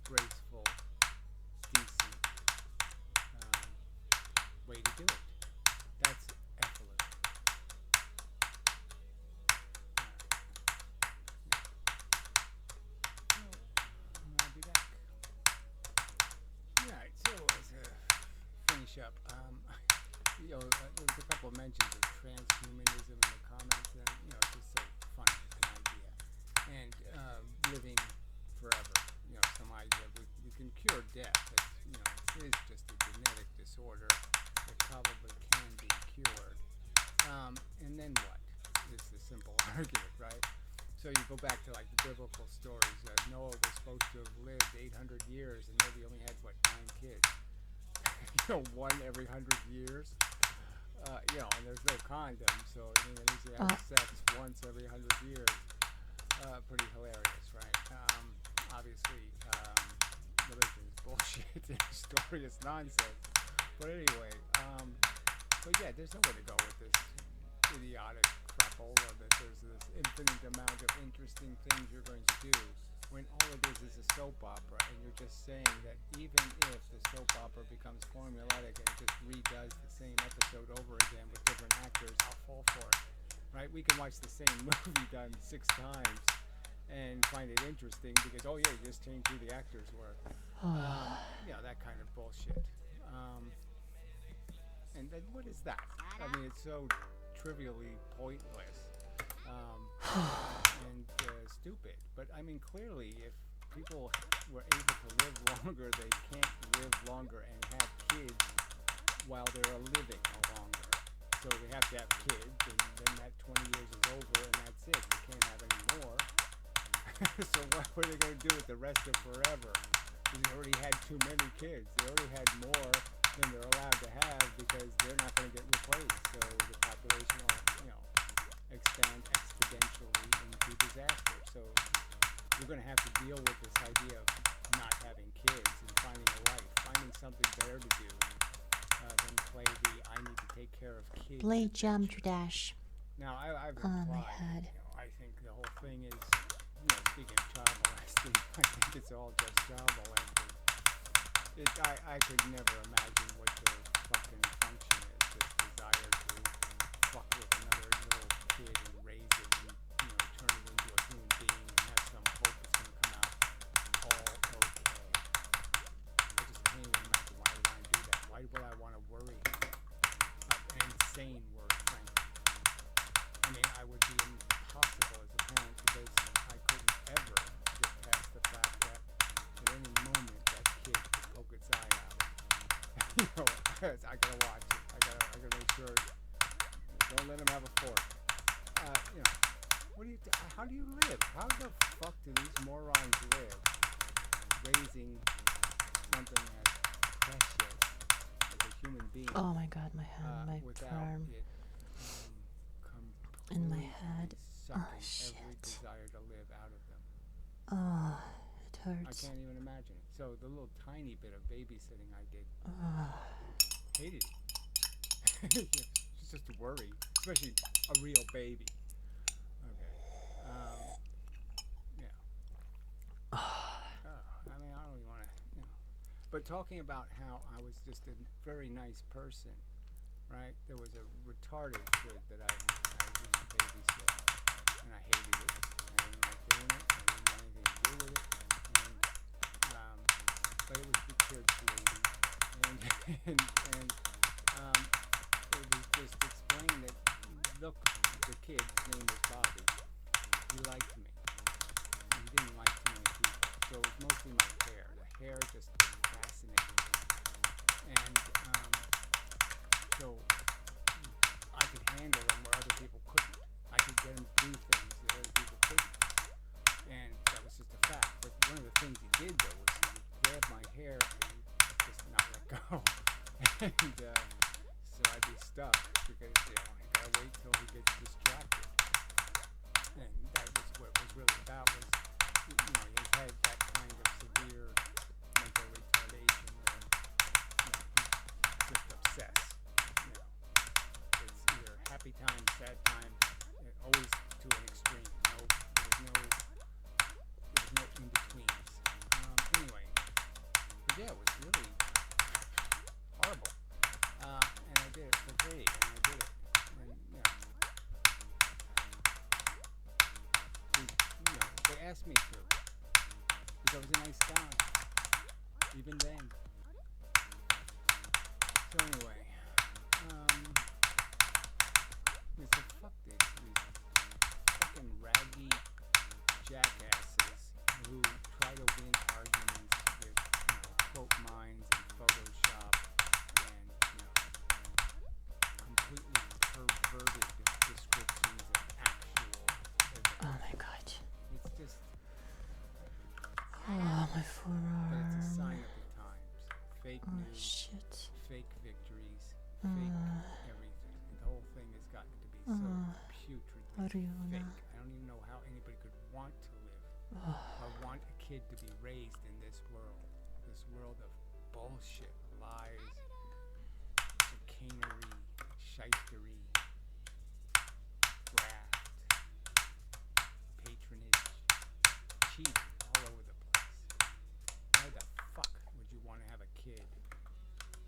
graceful, decent way to do it. That's ethylism. I'll be back. Alright, so to finish up, there was a couple of mentions of transhumanism in the comments, and it's just so fun, an idea. And living forever, some idea we can cure death. It is just a genetic disorder that probably can be cured. And then what? Is the simple argument, right? So you go back to like the biblical stories. Noah was supposed to have lived 800 years, and maybe only had 9 kids. One every 100 years. And there's no condom, so he needs to have sex once every 100 years. Pretty hilarious, right? Obviously, religion is bullshit. The story is nonsense. But anyway, there's nowhere to go with this idiotic crapple, or that there's this infinite amount of interesting things you're going to do, when all it is a soap opera, and you're just saying that even if the soap opera becomes formulaic and it just redoes the same episode over again with different actors, I'll fall for it, right? We can watch the same movie done 6 times and find it interesting because, you just changed who the actors were. That kind of bullshit. And then what is that? I mean, it's so trivially pointless and stupid. But I mean, clearly, if people were able to live longer, they can't live longer and have kids while they're living longer. So they have to have kids, and then that 20 years is over, and that's it. They can't have any more. So what are they going to do with the rest of forever? Because they already had too many kids. They already had more than they're allowed to have because they're not going to get replaced. So the population will, expand exponentially into disaster. So we're going to have to deal with this idea of not having kids and finding a life, finding something better to do than play the I need to take care of kids. Play jump to dash. Now I've Oh my implied, head. I think the whole thing is, speaking of child molesting, I think it's all just child molesting. I could never imagine what the fucking function is. This desire to fuck with another little kid and raise it and turn it into a human being and have some hope it's going to come out all okay. I just can't even imagine why I would want to do that. Why would I want to worry? An insane word, frankly. I mean, I would be impossible as a parent because I couldn't ever get past the fact that at any moment that kid could poke its eye out. I gotta watch it. I gotta make sure. Don't let him have a fork. What do you? How do you live? How the fuck do these morons live? Raising something as precious as a human being. Oh my god, my hand, my without arm, it in my completely head. sucking Oh every shit. desire to live out of them. Oh, it I hurts. can't even imagine it. So the little tiny bit of babysitting I did, hated it. It's just a worry, especially a real baby. Okay. Yeah. I mean, I don't even want to, But talking about how I was just a very nice person, right? There was a retarded kid that I used to babysit, and I hated it. I didn't like doing it. I didn't want anything to do with it. And, but it was the church lady, and it was just explained that, look, the kid's name was Bobby. He liked me. He didn't like too many people. So it was mostly my hair. The hair just fascinated me. And so I could handle them where other people couldn't. I could get him to do things that other people couldn't. And that was just a fact. But one of the things he did, though, was he would grab my hair and just not let go. And so I'd be stuck because, I gotta wait till he gets distracted. And that was what it was really about, was, he had that kind of severe mental retardation where, he's just obsessed. It's either happy time, sad time, always to an extreme. There was no in-betweens. Anyway, but yeah, it was really horrible. And I did it for free, and I did it. And, they asked me to, because I was a nice guy, even then. So anyway, so fuck these fucking raggy jackasses who try to win arguments with, quote mines and Photoshop and, completely perverted descriptions of actual events. Oh my god. It's just, Oh, my but it's a forearm. sign of the times. Fake Oh news, shit. fake victories, fake everything. And the whole thing has gotten to be so putridly Ariana. fake. I don't even know how anybody could want to live or want a kid to be raised in this world of bullshit, lies, chicanery, shystery, graft, patronage, cheating all over the place. Why the fuck would you want to have a kid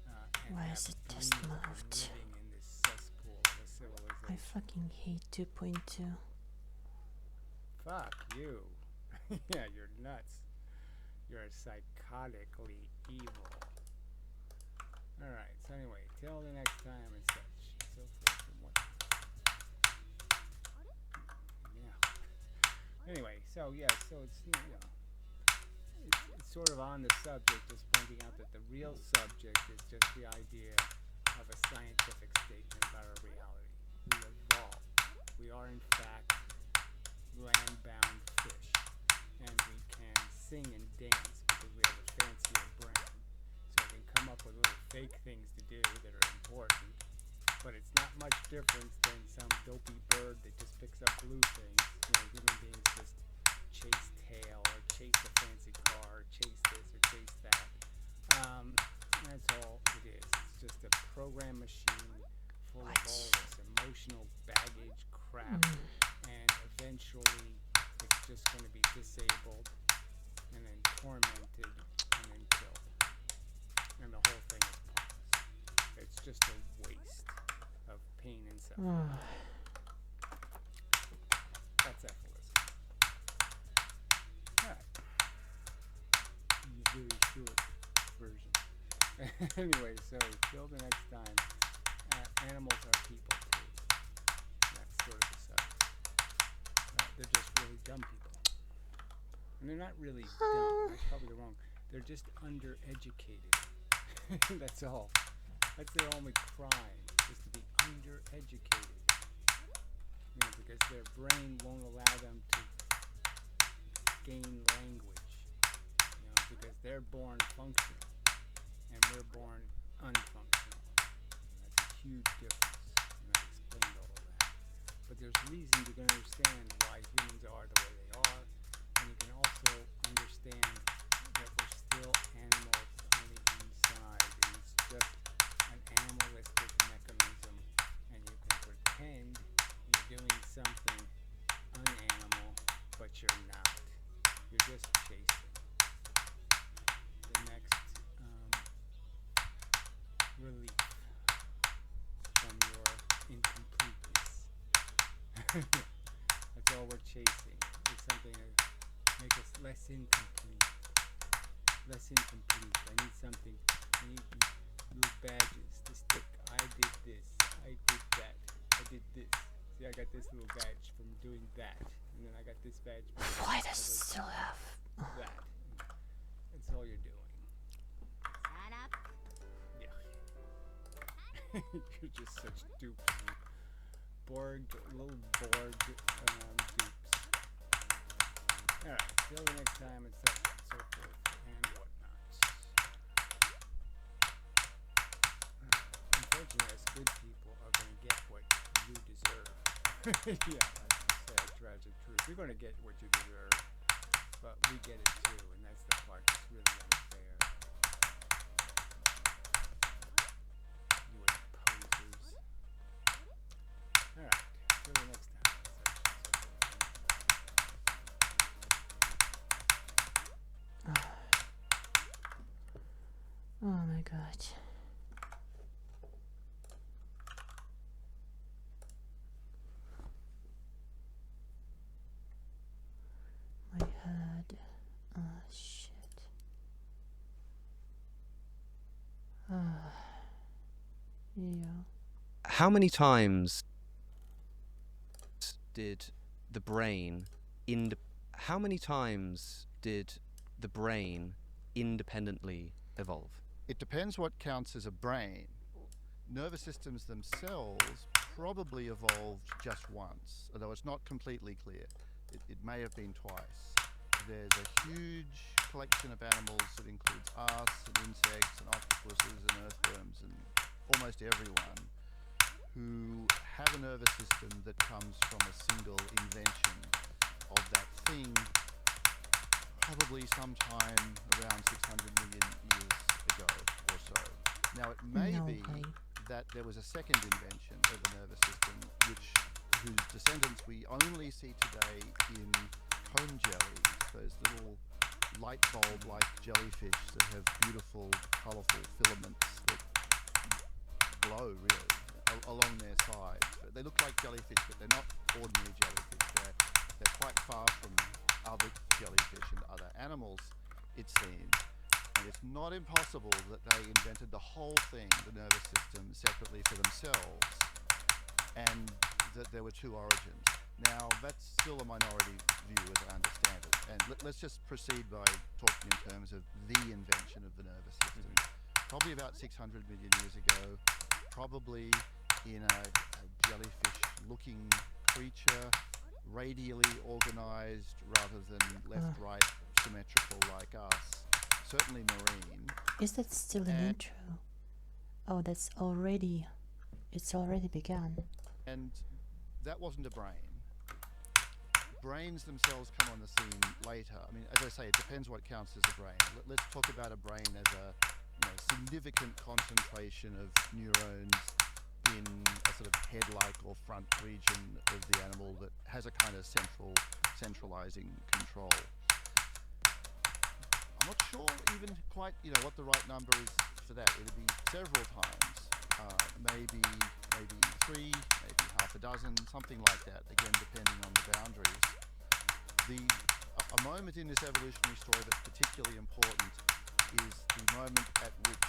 and Why have is it dreams just of moved? living in this cesspool of a I civilization? fucking hate 2.2. Fuck you. Yeah, you're nuts. You're psychotically evil. Alright, so anyway, till the next time and such. So forth and what. Yeah. Anyway, so yeah, so it's, it's sort of on the subject, just pointing out that the real subject is just the idea of of a scientific statement about our reality. We evolve. We are in fact land-bound fish, and we can sing and dance because we have a fancier brain. So we can come up with little fake things to do that are important, but it's not much different than some dopey bird that just picks up blue things. Human beings just chase tail or chase a fancy car or chase this or chase that. That's all it is. It's just a program machine full of all this emotional baggage crap, and eventually it's just going to be disabled and then tormented and then killed. And the whole thing is pointless. It's just a waste of pain and suffering. That's aphorism. Alright. Really short version. Anyway, so till the next time, animals are people too. That's sort of the subject. They're just really dumb people. And they're not really dumb. That's probably the wrong. They're just undereducated. That's all. That's their only crime, is to be undereducated. Because their brain won't allow them to gain language. Because they're born functional, and we're born unfunctional. That's a huge difference. I explained all of that. But there's reason you can understand why humans are the way they are, and you can also understand that we're still animals on the inside, and it's just an animalistic mechanism, and you can pretend you're doing something unanimal, but you're not. You're just chasing the next relief from your incompleteness. That's all we're chasing. It's something to make us less incomplete. Less incomplete. I need something. I need little badges to stick. I did this. I did that. I did this. See, I got this little badge from doing that. And then I got this badge. Why does it still have that? That's all you're doing. Yeah. You're just such dupes. Little bored dupes. Alright, till the next time, and so forth and whatnot. Unfortunately, us good people are going to get what you deserve. Yeah, that's the sad, tragic truth. You're going to get what you deserve, but we get it too, and that's the part that's really unfair. You posers. Alright, till the next time. Oh my god. My head. Shit. Yeah. How many times did the brain how many times did the brain independently evolve? It depends what counts as a brain. Nervous systems themselves probably evolved just once, although it's not completely clear. It may have been twice. There's a huge collection of animals that includes us and insects and octopuses and earthworms and almost everyone who have a nervous system that comes from a single invention of that thing, probably sometime around 600 million years ago or so. Now it may be that there was a second invention of the nervous system whose descendants we only see today in cone jellies, those little light bulb-like jellyfish that have beautiful, colourful filaments that glow really along their sides. They look like jellyfish, but they're not ordinary jellyfish. They're quite far from other jellyfish and other animals, it seems. And it's not impossible that they invented the whole thing, the nervous system, separately for themselves, and that there were two origins. Now, that's still a minority view as I understand it. And let's just proceed by talking in terms of the invention of the nervous system. Probably about 600 million years ago, probably in a jellyfish-looking creature, radially organized rather than left-right symmetrical like us. Certainly marine. Is that still an intro? Oh, that's already... It's already begun. And that wasn't a brain. Brains themselves come on the scene later. I mean, as I say, it depends what counts as a brain. Let's talk about a brain as a significant concentration of neurons in a sort of head-like or front region of the animal that has a kind of centralizing control. I'm not sure even quite, what the right number is for that. It'll be several times, maybe 3, maybe half a dozen, something like that. Again, depending on the boundaries. A moment in this evolutionary story that's particularly important is the moment at which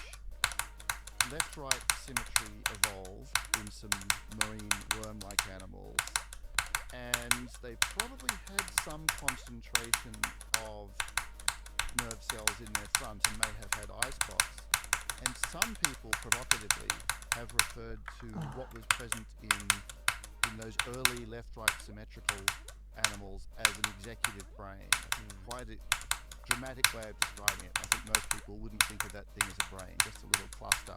left-right symmetry evolved in some marine worm-like animals, and they probably had some concentration of nerve cells in their front and may have had eye spots. And some people, provocatively, have referred to what was present in those early left-right symmetrical animals as an executive brain. Quite a dramatic way of describing it. I think most people wouldn't think of that thing as a brain, just a little cluster.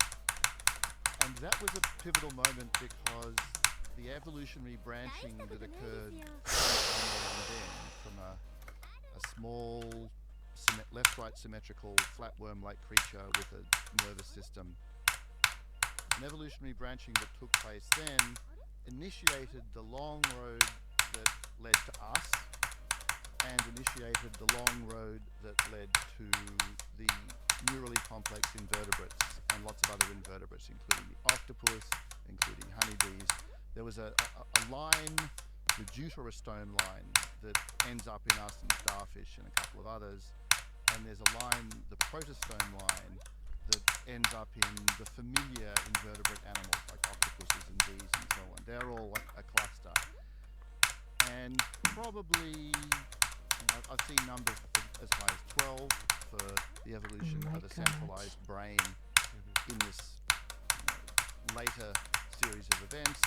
And that was a pivotal moment because the evolutionary branching that occurred from a small left-right symmetrical flatworm-like creature with a nervous system. An evolutionary branching that took place then initiated the long road that led to us and initiated the long road that led to the neurally complex invertebrates and lots of other invertebrates, including the octopus, including honeybees. There was a line, the deuterostome line, that ends up in us and starfish and a couple of others. And there's a line, the protostome line, that ends up in the familiar invertebrate animals like octopuses and bees and so on. They're all like a cluster. And probably, I've seen numbers as high as 12 for the evolution of a centralized brain in this later series of events.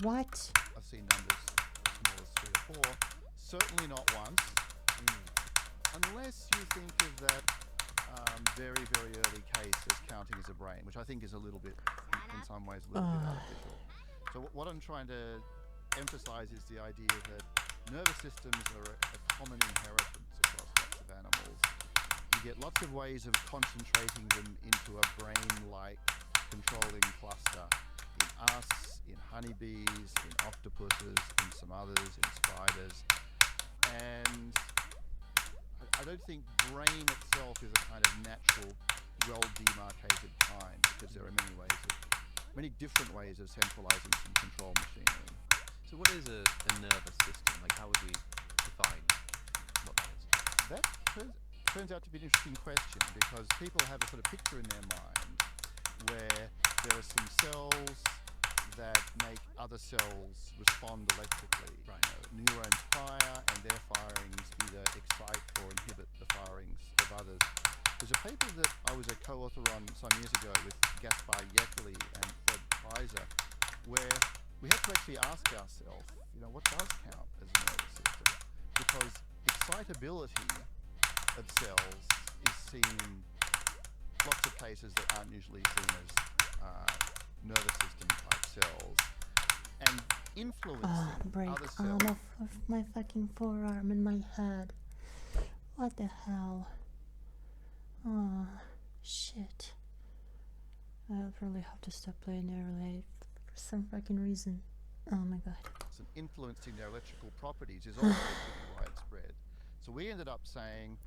What? I've seen numbers as small as 3 or 4. Certainly not once. Unless you think of that very, very early case as counting as a brain, which I think is a little bit, in some ways, a little bit artificial. So what I'm trying to emphasize is the idea that nervous systems are a common inheritance across lots of animals. You get lots of ways of concentrating them into a brain-like controlling cluster. In us, in honeybees, in octopuses, in some others, in spiders. And I don't think brain itself is a kind of natural, well-demarcated kind, because there are many different ways of centralizing some control machinery. So what is a nervous system? Like, how would we define what that is? That turns out to be an interesting question, because people have a sort of picture in their mind where there are some cells that make other cells respond electrically. Right. Neurons fire, and their firings either excite or inhibit the firings of others. There's a paper that I was a co-author on some years ago with Gaspar Yekeli and Fred Kreiser, where we had to actually ask ourselves, what does count as a nervous system? Because excitability of cells is seen in lots of cases that aren't usually seen as nervous system type cells, and influencing break other arm cells. of my fucking forearm in my head. What the hell? Oh, shit. I'll probably have to stop playing Airlight for some fucking reason. Oh my god. And influencing their electrical properties is also pretty widespread. So we ended up saying,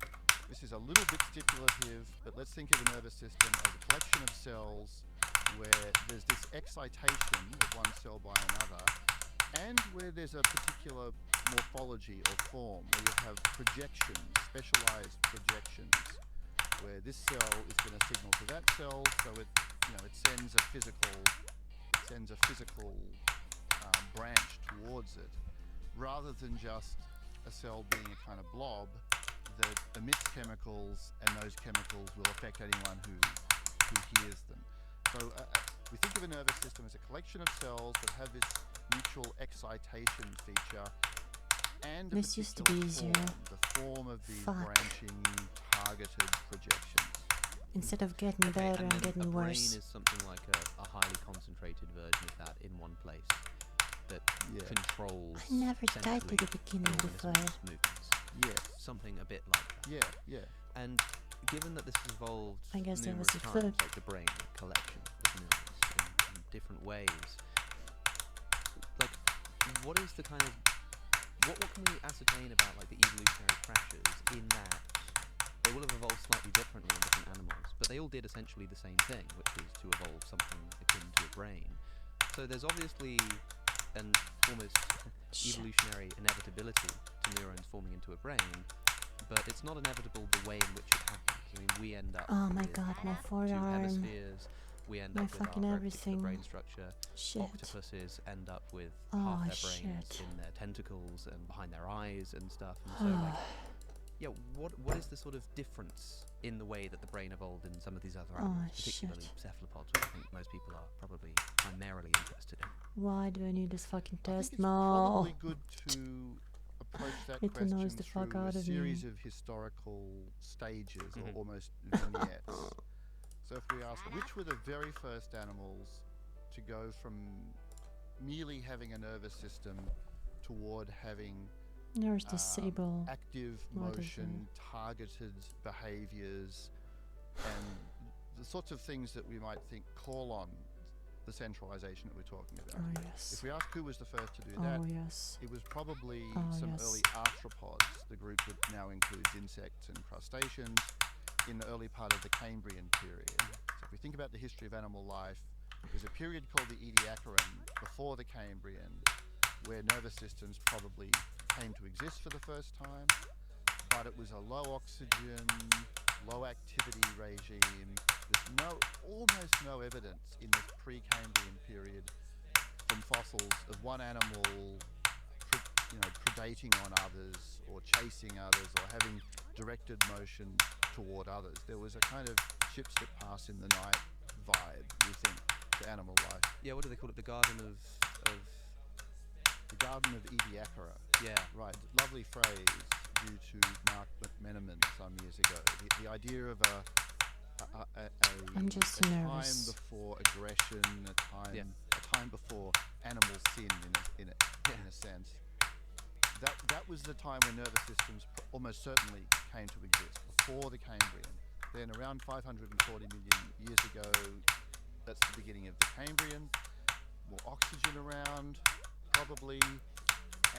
this is a little bit stipulative, but let's think of a nervous system as a collection of cells where there's this excitation of one cell by another, and where there's a particular morphology or form, where you have projections, specialized projections, where this cell is going to signal to that cell, so it sends a physical branch towards it, rather than just a cell being a kind of blob that emits chemicals, and those chemicals will affect anyone who hears them. So We think of a nervous system as a collection of cells that have this mutual excitation feature and a This used to be particular easier. form, the form of these Fuck. branching, targeted projections. Instead of getting Okay, better and then getting a brain worse. is something like a highly concentrated version of that in one place that Yeah. controls. I never died at the centrally beginning an before. organism's movements. Yes. Something a bit like that. Yeah, yeah. And given that this has evolved I guess there was numerous a times, flip. like the brain, a collection of neurons in different ways, like, what is the kind of what can we ascertain about like the evolutionary pressures in that they will have evolved slightly differently in different animals, but they all did essentially the same thing, which was to evolve something akin to a brain. So there's obviously an almost evolutionary inevitability to neurons forming into a brain, but it's not inevitable the way in which it happens. I mean, we end up Oh my with god, my two forearm. hemispheres, we end My up with fucking our everything. brain structure. Shit. Octopuses end up with Oh, half their brains shit. in their tentacles and behind their eyes and stuff. And so, like, yeah, what is the sort of difference in the way that the brain evolved in some of these other animals, particularly shit. cephalopods, which I think most people are probably primarily interested in? Why do I need this fucking I think test it's more? probably good to approach that It question annoys the fuck through out a of series me. of historical stages Mhm. or almost vignettes. So if we ask which were the very first animals to go from merely having a nervous system toward having There's the sable. active What is motion, targeted behaviors, and the sorts of things that we might think call on the centralization that we're talking about. Oh If yes. we ask who was the first to do that, Oh yes. it was probably Oh, some yes. early arthropods, the group that now includes insects and crustaceans, in the early part of the Cambrian period. So if we think about the history of animal life, there's a period called the Ediacaran before the Cambrian, where nervous systems probably came to exist for the first time, but it was a low oxygen, low activity regime. There's almost no evidence in this pre-Cambrian period from fossils of one animal predating on others or chasing others or having directed motion toward others. There was a kind of ships that pass in the night vibe, we think, to animal life. Yeah, what do they call it? The Garden of The Garden of Ediacara. yeah. Right, lovely phrase due to Mark McMenamin some years ago. The idea of I'm just a time nervous. before aggression, a time before animal sin in a sense. That was the time when nervous systems almost certainly came to exist, before the Cambrian. Then around 540 million years ago, that's the beginning of the Cambrian. More oxygen around, probably,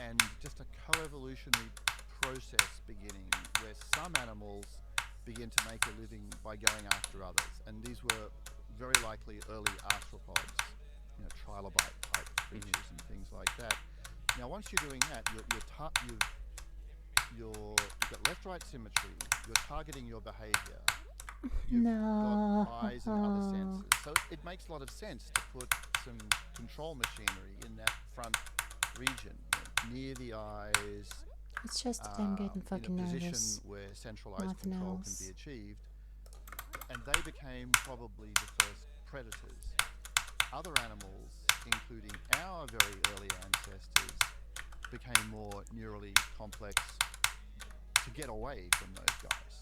and just a co-evolutionary process beginning where some animals begin to make a living by going after others. And these were very likely early arthropods, trilobite type creatures and things like that. Now, once you're doing that, you've got left-right symmetry. You're targeting your behaviour. You've No. got eyes and other senses. So it makes a lot of sense to put some control machinery in that front region, near the eyes. It's just that I'm getting fucking in a position nervous. where centralized Nothing control else. can be achieved. And they became probably the first predators. Other animals, including our very early ancestors, became more neurally complex to get away from those guys.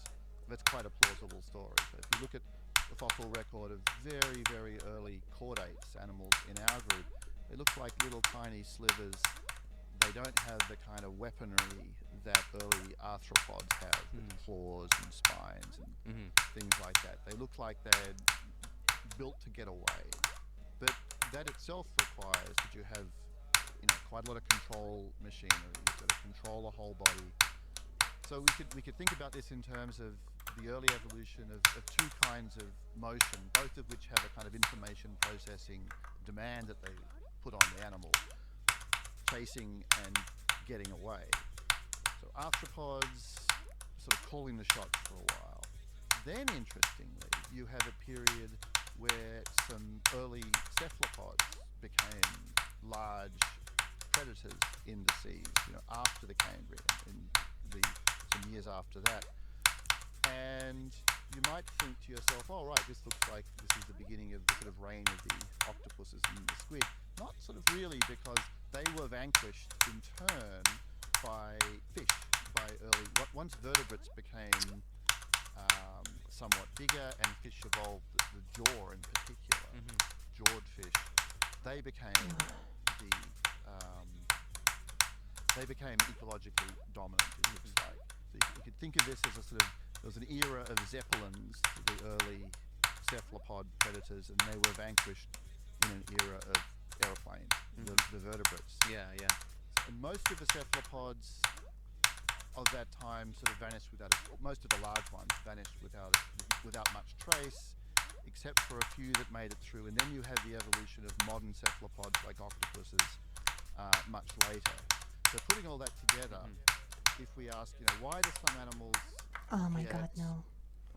That's quite a plausible story. So if you look at the fossil record of very, very early chordates, animals in our group, they look like little tiny slivers. They don't have the kind of weaponry that early arthropods have, with claws and spines and things like that. They look like they're built to get away. But that itself requires that you have, quite a lot of control machinery. You've got to control the whole body. So we could think about this in terms of the early evolution of two kinds of motion, both of which have a kind of information processing demand that they put on the animal, chasing and getting away. So arthropods sort of calling the shots for a while. Then, interestingly, you have a period where some early cephalopods became large predators in the seas, after the Cambrian, some years after that. And you might think to yourself, oh right, this looks like this is the beginning of the sort of reign of the octopuses and the squid. Not sort of really, because they were vanquished in turn by fish, by early, once vertebrates became somewhat bigger and fish evolved, the jaw in particular, jawed fish, they became they became ecologically dominant, it looks like. So you could think of this as a sort of, there was an era of zeppelins, the early cephalopod predators, and they were vanquished in an era of aeroplanes, the vertebrates. Yeah. And most of the cephalopods of that time sort of vanished without most of the large ones vanished without much trace, except for a few that made it through. And then you have the evolution of modern cephalopods like octopuses much later. So putting all that together, if we ask, why do some animals Oh my get god, no.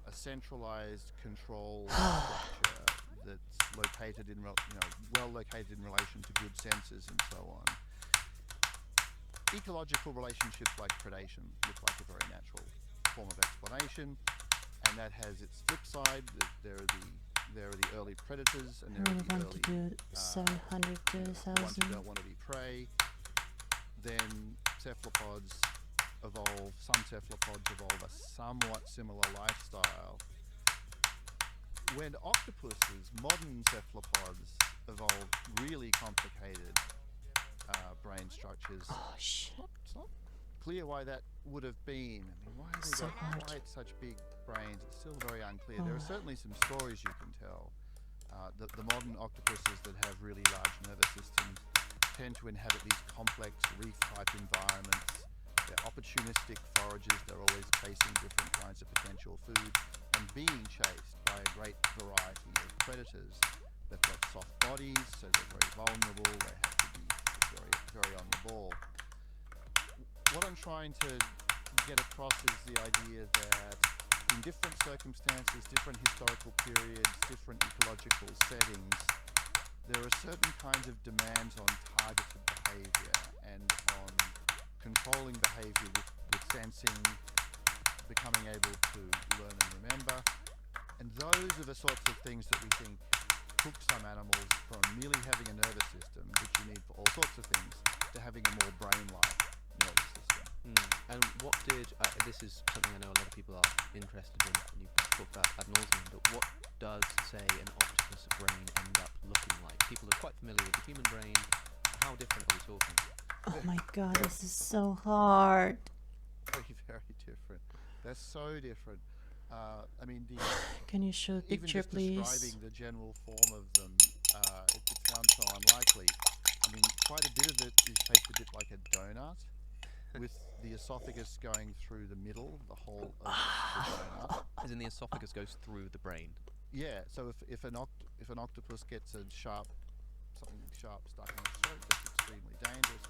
a centralized control structure that's located in, well located in relation to good senses and so on? Ecological relationships like predation look like a very natural form of explanation, and that has its flip side. There are the early predators, and I there are really the want to early do 700 to ones who 1,000. don't want to be prey. Then cephalopods evolve. Some cephalopods evolve a somewhat similar lifestyle. When octopuses, modern cephalopods, evolve really complicated brain structures, Oh shit. it's not clear why that would have been. I mean, why have they So got hard. quite such big brains? It's still very unclear. There are certainly some stories you can tell. The modern octopuses that have really large nervous systems tend to inhabit these complex reef-type environments. They're opportunistic foragers. They're always chasing different kinds of potential food and being chased by a great variety of predators. They've got soft bodies, so they're very vulnerable. They have to be very, very on the ball. What I'm trying to get across is the idea that in different circumstances, different historical periods, different ecological settings, there are certain kinds of demands on targeted behaviour and on controlling behaviour with sensing, becoming able to learn and remember. And those are the sorts of things that we think took some animals from merely having a nervous system, which you need for all sorts of things, to having a more brain-like nervous system. And what did, this is something I know a lot of people are interested in, and you've talked about ad nauseum, but what does, say, an octopus brain end up looking like? People are quite familiar with the human brain. How different are we talking? Oh my god, this is so hard. Very, very different. They're so different. I mean, Can you show a even picture, just please? describing the general form of them, it sounds so unlikely. I mean, quite a bit of it is shaped a bit like a donut, with the esophagus going through the middle, the whole of the donut. As in the esophagus goes through the brain. Yeah. So if an octopus gets something sharp stuck in its throat, that's extremely dangerous.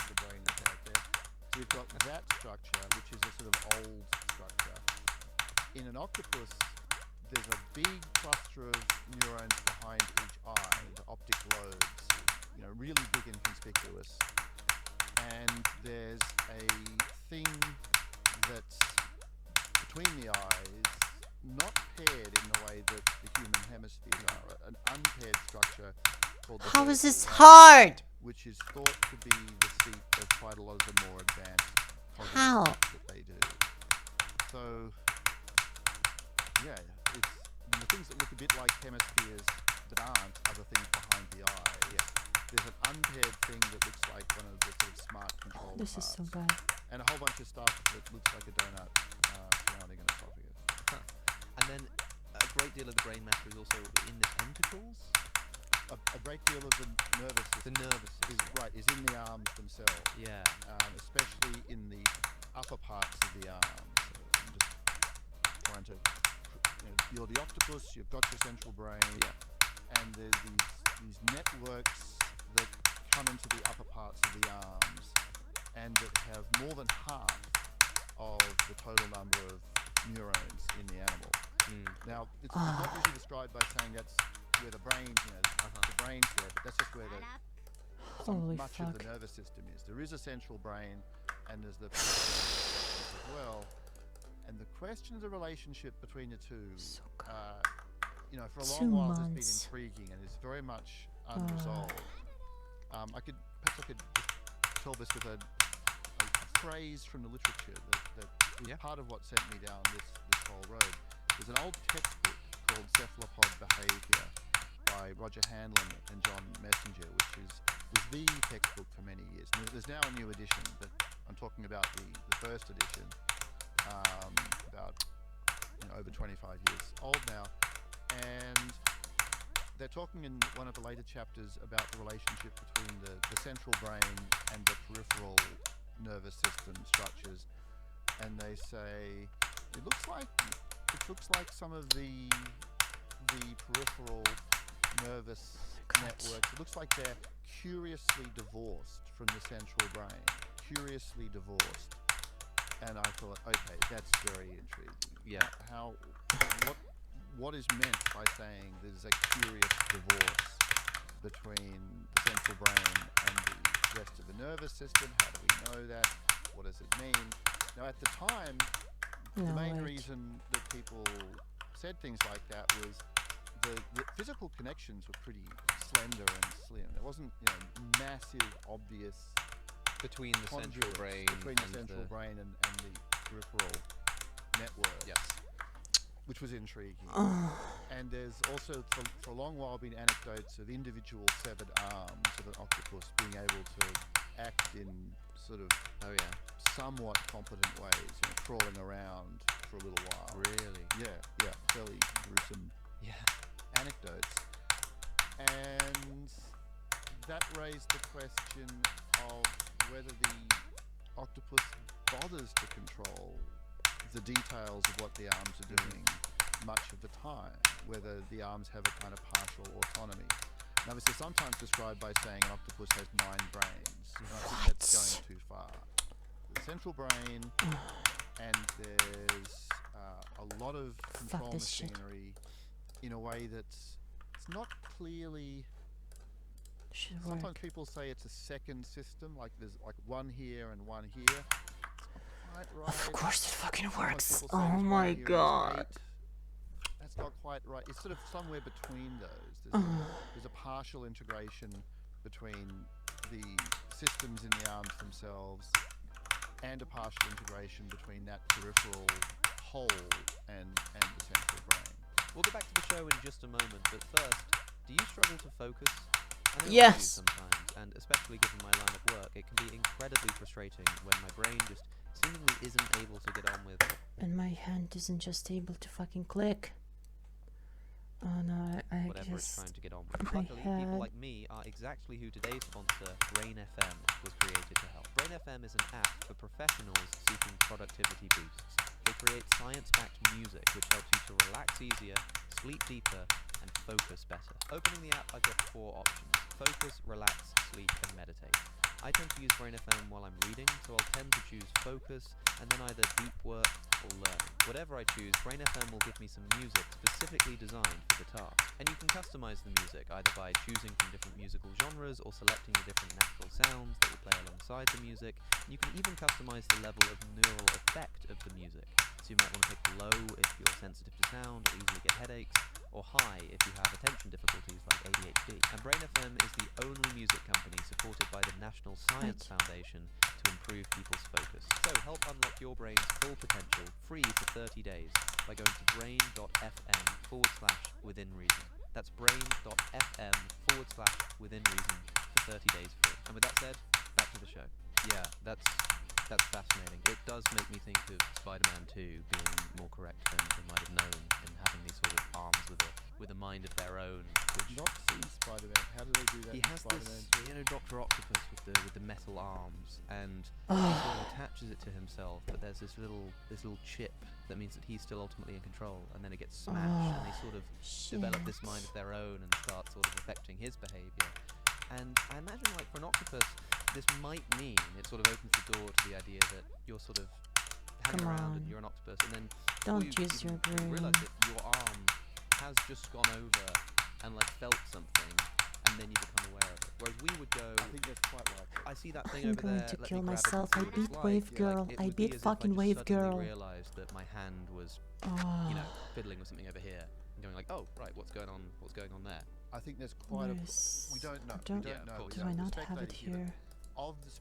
The brain is right there. So you've got that structure, which is a sort of old structure. In an octopus, there's a big cluster of neurons behind each eye, the optic lobes, really big and conspicuous. And there's a thing that's between the eyes, not paired in the way that the human hemispheres are, an unpaired structure called the How is this vertebral hard? which is thought to be the seat of quite a lot of the more advanced cognitive How? stuff that they do. So, yeah, the things that look a bit like hemispheres that aren't are the things behind the eye. Yeah. There's an unpaired thing that looks like one of the sort of smart control This is parts. so bad. And a whole bunch of stuff that looks like a donut surrounding an esophagus. And then a great deal of the brain matter is also in the tentacles. A great deal of the nervous system The nervous system. is in the arms themselves. Yeah. Especially in the upper parts of the arms. So I'm just trying to, you're the octopus, you've got your central brain, and there's these networks that come into the upper parts of the arms and that have more than half of the total number of neurons in the animal. Now, it's not usually described by saying that's where the brain, the brain's there, but that's just where Holy much fuck. of the nervous system is. There is a central brain, and there's the as well. And the question of the relationship between the two, So good. you know, for a 2 long while has been months. intriguing and is very much unresolved. Perhaps I could just tell this with a phrase from the literature that was part of what sent me down this whole road. There's an old textbook called Cephalopod Behavior by Roger Hanlon and John Messenger, which was the textbook for many years. And there's now a new edition, but I'm talking about the first edition, about over 25 years old now. And they're talking in one of the later chapters about the relationship between the central brain and the peripheral nervous system structures, and they say it looks like some of the peripheral nervous networks, it looks like they're curiously divorced from the central brain, curiously divorced. And I thought, okay, that's very intriguing. Yeah. What is meant by saying there's a curious divorce between the central brain and the rest of the nervous system? How do we know that? What does it mean? Now, at the time, the main reason that people said things like that was the physical connections were pretty slender and slim. There wasn't, massive, obvious between the central brain and the peripheral network. Yes. Which was intriguing. And there's also, for a long while, been anecdotes of individual severed arms of an octopus being able to act in sort of somewhat competent ways, crawling around for a little while. Really? Yeah, fairly gruesome anecdotes. And that raised the question of whether the octopus bothers to control the details of what the arms are doing much of the time, whether the arms have a kind of partial autonomy. Now, this is sometimes described by saying an octopus has 9 brains. And I think that's going too far. The central brain, and there's a lot of control machinery in a way that's it's not clearly. Sometimes people say it's a second system, like there's like one here and one here. Right. Of course it fucking works. Oh my god. That's not quite right. It's sort of somewhere between those. There's a partial integration between the systems in the arms themselves and a partial integration between that peripheral whole and the central brain. We'll get back to the show in just a moment, but first, do you struggle to focus? I know Yes. I do sometimes, and especially given my line of work, it can be incredibly frustrating when my brain just seemingly isn't able to get on with. And my hand isn't just able to fucking click. Oh no, I whatever it's just... trying to get on with. Luckily, people like me are exactly who today's sponsor, Brain FM, was created to help. Brain FM is an app for professionals seeking productivity boosts. They create science-backed music which helps you to relax easier, sleep deeper, and focus better. Opening the app, I've got 4 options: focus, relax, sleep, and meditate. I tend to use Brain FM while I'm reading, so I'll tend to choose focus, and then either deep work or learning. Whatever I choose, Brain FM will give me some music specifically designed for the task. And you can customize the music, either by choosing from different musical genres or selecting the different natural sounds that will play alongside the music. And you can even customize the level of neural effect of the music. So you might want to pick low if you're sensitive to sound or easily get headaches, or high if you have attention difficulties like ADHD. And Brain FM is the only music company supported by the National Science Foundation to improve people's focus. So help unlock your brain's full potential free for 30 days by going to brain.fm/within-reason. That's brain.fm/within-reason for 30 days free. And with that said, back to the show. Yeah, that's fascinating. It does make me think of Spider-Man 2 being more correct than we might have known, in having these sort of arms with a mind of their own. Which not see Spider-Man. How do they do that? He in has Spider-Man this, 2? Dr. Octopus with the metal arms, and he sort of attaches it to himself. But there's this little chip that means that he's still ultimately in control, and then it gets smashed, and they sort of develop this mind of their own and start sort of affecting his behavior. And I imagine, like, for an octopus, this might mean it sort of opens the door to the idea that you're sort of hanging around and you're an octopus, and then Don't use your brain. realize that your arm has just gone over and like felt something, and then you become aware of it. Whereas we would go. I think that's quite likely. I see that thing I'm over going there. to let kill me grab it myself. and I see what it's beat like. Wave Yeah, Girl. it I would be beat as if I fucking just Wave suddenly Girl. realised that my hand was, Oh, you know, fiddling with something over here, and going like, oh right, what's going on? What's going on there? I think there's quite where a. is- We don't know. don't- we Yeah, don't of know. course. do We're I not have it speculating here? Of the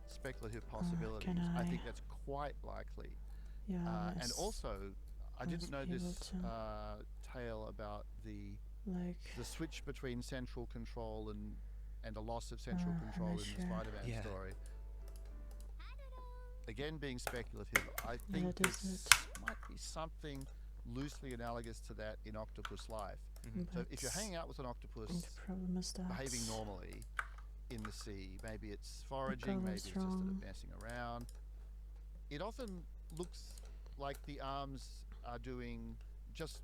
speculative possibilities, can I I- think that's quite likely. Yeah, And yes. also, I must didn't know be able this to- tale about the Like, switch between central control and a loss of central I'm control in not the sure. Spider-Man Yeah. story. Again, being speculative, I Yeah, think that is this it. might be something loosely analogous to that in octopus life. So if you're but hanging out with an octopus the problem is that behaving normally in the sea, maybe it's foraging, problem maybe is it's just sort of wrong. messing around. It often looks like the arms are doing just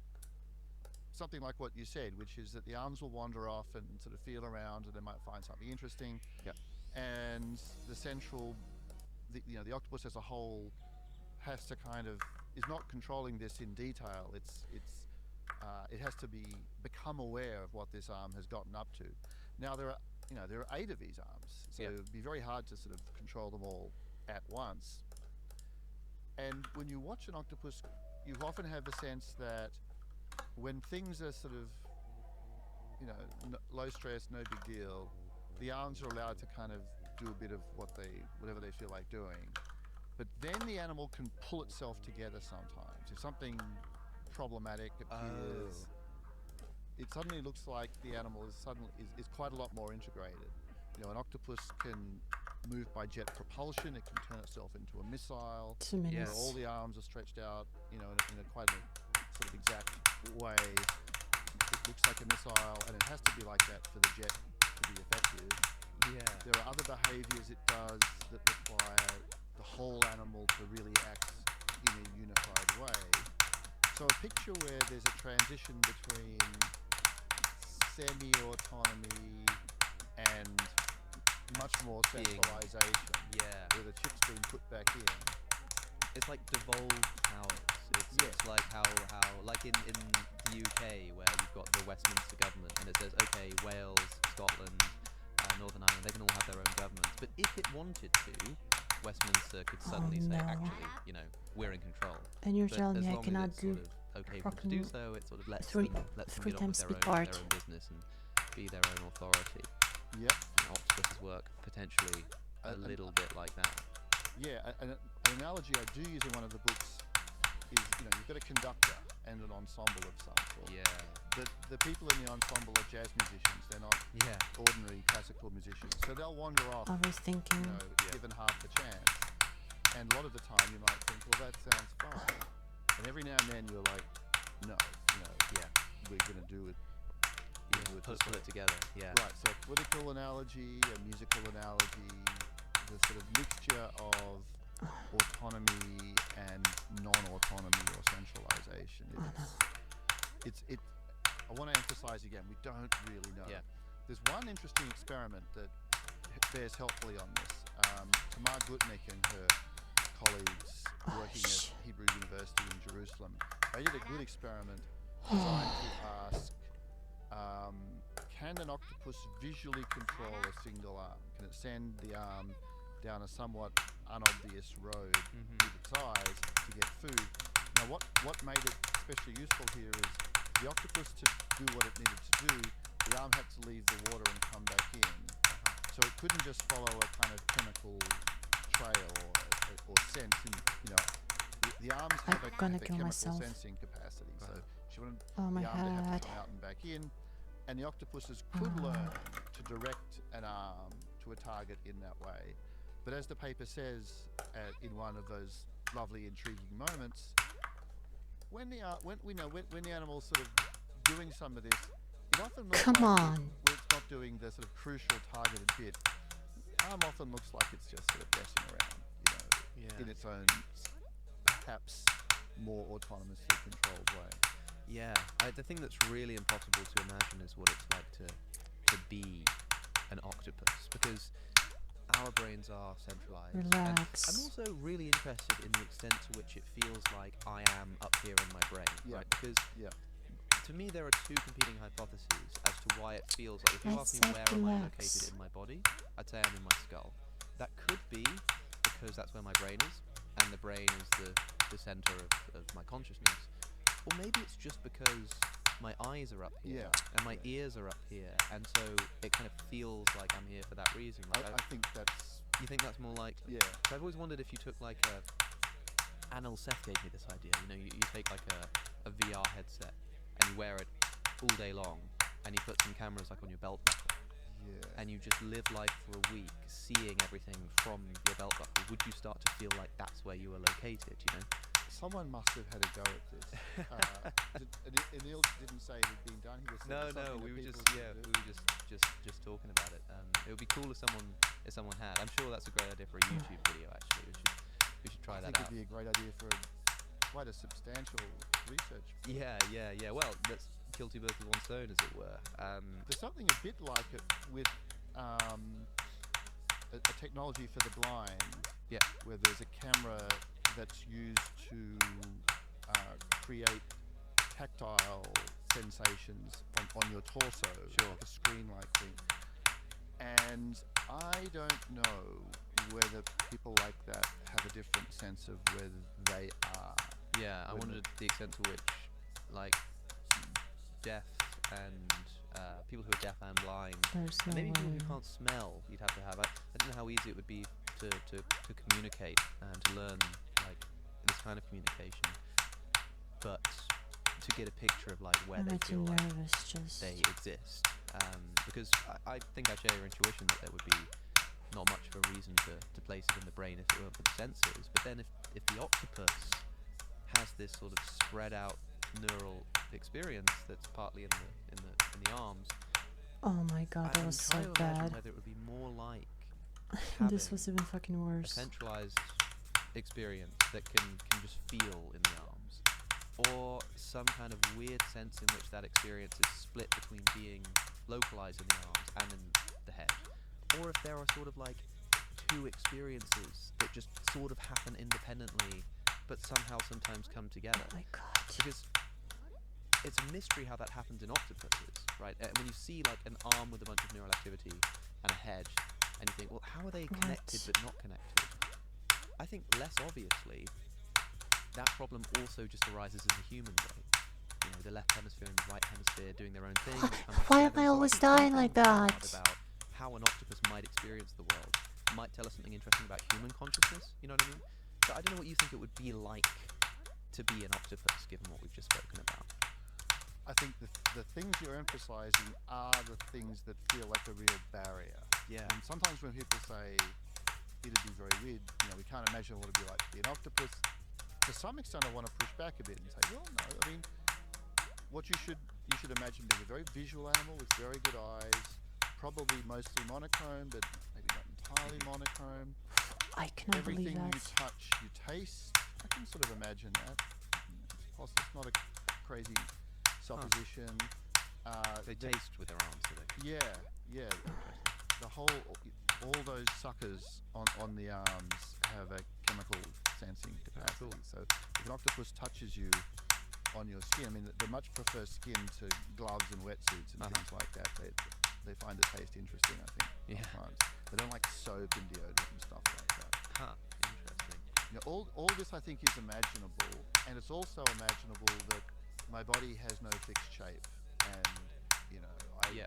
something like what you said, which is that the arms will wander off and sort of feel around, and they might find something interesting. Yep. And the central, the octopus as a whole has to kind of is not controlling this in detail. It has to become aware of what this arm has gotten up to. Now there are 8 of these arms, so Yep. it'd be very hard to sort of control them all at once. And when you watch an octopus, you often have the sense that when things are sort of, low stress, no big deal, the arms are allowed to kind of do a bit of whatever they feel like doing. But then the animal can pull itself together sometimes. If something problematic appears, it suddenly looks like the animal is quite a lot more integrated. An octopus can move by jet propulsion. It can turn itself into a missile. 2 minutes. All the arms are stretched out, in a quite a sort of exact way. It looks like a missile, and it has to be like that for the jet to be effective. Yeah. There are other behaviours it does that require the whole animal to really act in a unified way. So a picture where there's a transition between semi-autonomy and much more centralization, Yeah. where the chip's been put back in. It's like devolved powers. It's like how like in the UK where you've got the Westminster government and it says, okay, Wales, Scotland, Northern Ireland, they can all have their own governments. But if it wanted to, Westminster could suddenly say, no. actually, we're in control. And you're But telling as me I long as cannot it's do sort of okay for them to do fucking so, it sort of lets three them get on with times their speed own part. business and be their own authority. Yep. And octopus's work potentially a little bit like that. Yeah, an analogy I do use in one of the books is, you've got a conductor and an ensemble of some sort. Yeah. The people in the ensemble are jazz musicians. They're not Yeah. ordinary classical musicians. So they'll wander off, I was thinking, given half the chance. And a lot of the time you might think, well, that sounds fine. And every now and then you're like, no, Yeah. we're going to do it. Pull it together. Yeah. Right, so political analogy, a musical analogy, the sort of mixture of autonomy and non-autonomy or centralization. I want to emphasize again, we don't really know. Yeah. There's one interesting experiment that bears helpfully on this. Tamar Gutnick and her colleagues working at Hebrew University in Jerusalem, they did a good experiment designed to ask, can an octopus visually control a single arm? Can it send the arm down a somewhat unobvious road with its eyes to get food? Now what made it especially useful here is the octopus, to do what it needed to do, the arm had to leave the water and come back in. So it couldn't just follow a kind of chemical trail or sense. The arms have a chemical myself. sensing capacity. So she wanted oh my the arm to have head. to come out and back in. And the octopuses could learn to direct an arm to a target in that way. But as the paper says in one of those lovely, intriguing moments, when the animal's sort of doing some of this, it often looks Come like on. where it's not doing the sort of crucial targeted bit. The arm often looks like it's just sort of messing around, in its own perhaps more autonomously controlled way. Yeah, the thing that's really impossible to imagine is what it's like to be an octopus, because our brains are centralized. Relax. And I'm also really interested in the extent to which it feels like I am up here in my brain, Yeah. right? Because to me, there are two competing hypotheses as to why it feels like. If you Let's ask me where am I relax. located in my body, I'd say I'm in my skull. That could be because that's where my brain is, and the brain is the center of my consciousness. Or maybe it's just because my eyes are up here and my ears are up here, and so it kind of feels like I'm here for that reason. Like I think that's... you think that's more likely? Yeah. So I've always wondered if you took like Anil Seth gave me this idea. You know, you take like a VR headset and you wear it all day long, and you put some cameras like on your belt buckle, and you just live life for a week, seeing everything from your belt buckle. Would you start to feel like that's where you were located? You know? Someone must have had a go at this. Anil didn't say it had been done. He was saying No, something we that were just people could do. just talking about it. It would be cool if someone had. I'm sure that's a great idea for a YouTube video. Actually, we should try I that think out. it'd be a great idea for quite a substantial research. Yeah. Well, let's kill two birds with one stone, as it were. There's something a bit like it with a technology for the blind, where there's a camera that's used to create tactile sensations on your torso, like a screen-like thing. And I don't know whether people like that have a different sense of where they are. Yeah, I wondered the extent to which, like, deaf and people who are deaf and blind, There's and no maybe people way. who can't smell, you'd have to have. I don't know how easy it would be to communicate and to learn like this kind of communication, but to get a picture of like where they I'm feel too like nervous just. they exist, because I think I share your intuition that there would be not much of a reason to place it in the brain if it weren't for the sensors. But then if the octopus has this sort of spread out neural experience that's partly in the arms, Oh my god, that I'm was so trying to imagine bad. whether it would be more like This having was even fucking a worse. centralized experience that can just feel in the arms, or some kind of weird sense in which that experience is split between being localized in the arms and in the head, or if there are sort of like two experiences that just sort of happen independently but somehow sometimes come together. Oh my god. Because it's a mystery how that happens in octopuses, right? When you see like an arm with a bunch of neural activity and a head, and you think, well, how are they connected but not connected? I think less obviously, that problem also just arises in the human brain. You know, the left hemisphere and the right hemisphere doing their own thing. Why am I always dying like that? About how an octopus might experience the world might tell us something interesting about human consciousness. You know what I mean? So I don't know what you think it would be like to be an octopus, given what we've just spoken about. I think the things you're emphasizing are the things that feel like a real barrier. Yeah. And sometimes when people say it'd be very weird, you know, we can't imagine what it'd be like to be an octopus, to some extent I want to push back a bit and say, well, no, I mean, what you should imagine being a very visual animal with very good eyes, probably mostly monochrome, but maybe not entirely monochrome. I cannot believe Everything you that. touch, you taste. I can sort of imagine that. It's not a crazy supposition. They taste with their arms, do they? Yeah. All those suckers on the arms have a chemical sensing capacity. So if an octopus touches you on your skin, I mean, they much prefer skin to gloves and wetsuits and things like that. They find the taste interesting, I think. Yeah. Sometimes. They don't like soap and deodorant and stuff like that. Interesting. You know, all this I think is imaginable, and it's also imaginable that my body has no fixed shape, and you know,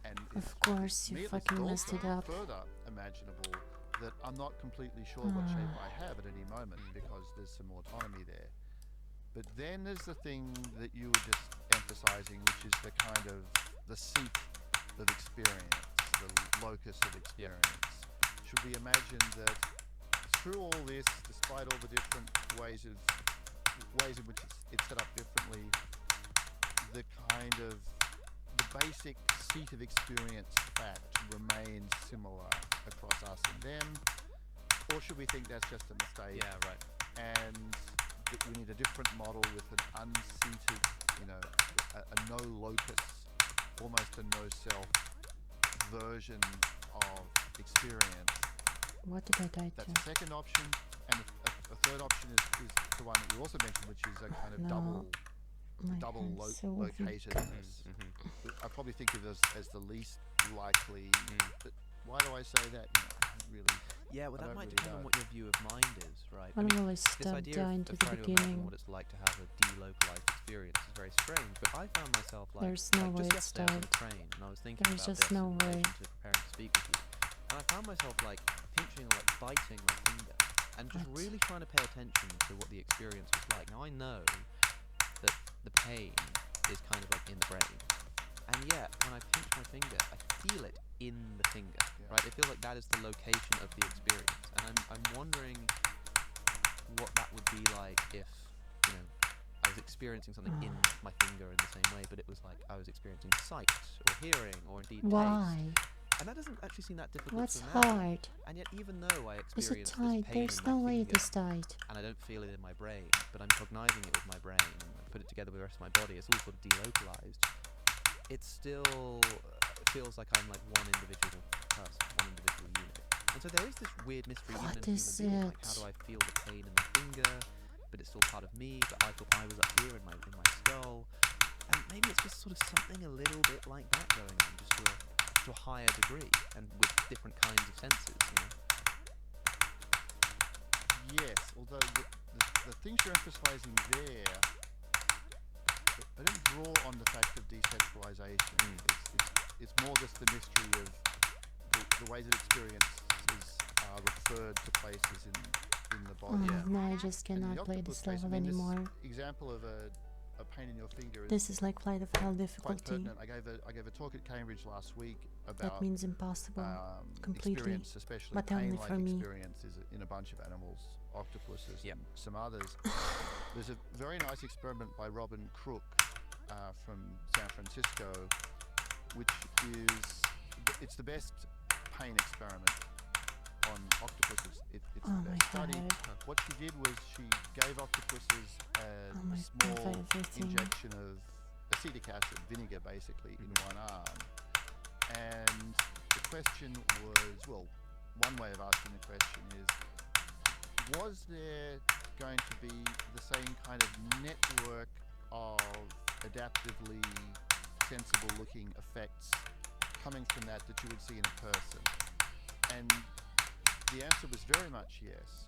and Of course, you fucking messed it up. Further imaginable that I'm not completely sure what shape I have at any moment because there's some autonomy there. But then there's the thing that you were just emphasizing, which is the kind of the seat of experience, the locus of experience. Should we imagine that through all this, despite all the different ways in which it's set up differently, the kind of the basic seat of experience fact remains similar across us and them? Or should we think that's just a mistake? Yeah, right. And that we need a different model with an unseated, you know, a no locus, almost a no self version of experience. What did I die That's to? a second option, and a third option is the one that you also mentioned, which is a kind of No. double My double hand's so locatedness. I probably think of it as the least likely. But why do I say that? You know, I don't really. Yeah, well, I that don't might really depend know. on what your view of mind is, right? When will I this stop idea dying of to the trying to imagine beginning? what it's like to have a delocalized experience is very strange. But I found myself like, There's no way just it yesterday I was on the stopped. train and I was thinking There's about just this no in way. relation to preparing to speak with you, and I found myself like pinching or like biting my finger and just What? really trying to pay attention to what the experience was like. Now I know that the pain is kind of like in the brain, and yet when I pinch my finger, I feel it in the finger, right? It feels like that is the location of the experience, and I'm wondering what that would be like if, you know, I was experiencing something in my finger in the same way, but it was like I was experiencing sight or hearing or indeed Why? taste. And that doesn't actually seem that difficult What's to imagine. hard? And yet even though I Is it experience this tight? pain There's in no my way finger, it is tight. and I don't feel it in my brain, but I'm cognizing it with my brain and I put it together with the rest of my body, it's all sort of delocalized. It still feels like I'm like one individual person, one individual unit. And so there is this weird mystery What even in is human being, like it? how do I feel the pain in my finger, but it's still part of me, but I thought I was up here in my skull. And maybe it's just sort of something a little bit like that going on, just to a higher degree and with different kinds of senses, you know? Yes, although the things you're emphasizing there, they don't draw on the fact of desexualization. It's more just the mystery of the way that experiences are referred to places in the Oh, body. no, I just And the cannot play octopus this case, level I mean, this anymore. example of a pain in your finger is This is like Flight of Hell quite difficulty. pertinent. I gave a talk at Cambridge last week That about means impossible. completely. experience, especially But only pain-like for me. experiences in a bunch of animals, octopuses Yep. and some others. There's a very nice experiment by Robin Crook from San Francisco, which it's the best pain experiment on octopuses. It's Oh the my best study. god. What she did was she gave octopuses a Oh my small god, everything. injection of acetic acid, vinegar basically, in one arm. And the question was, well, one way of asking the question is, was there going to be the same kind of network of adaptively sensible looking effects coming from that you would see in a person? And the answer was very much yes.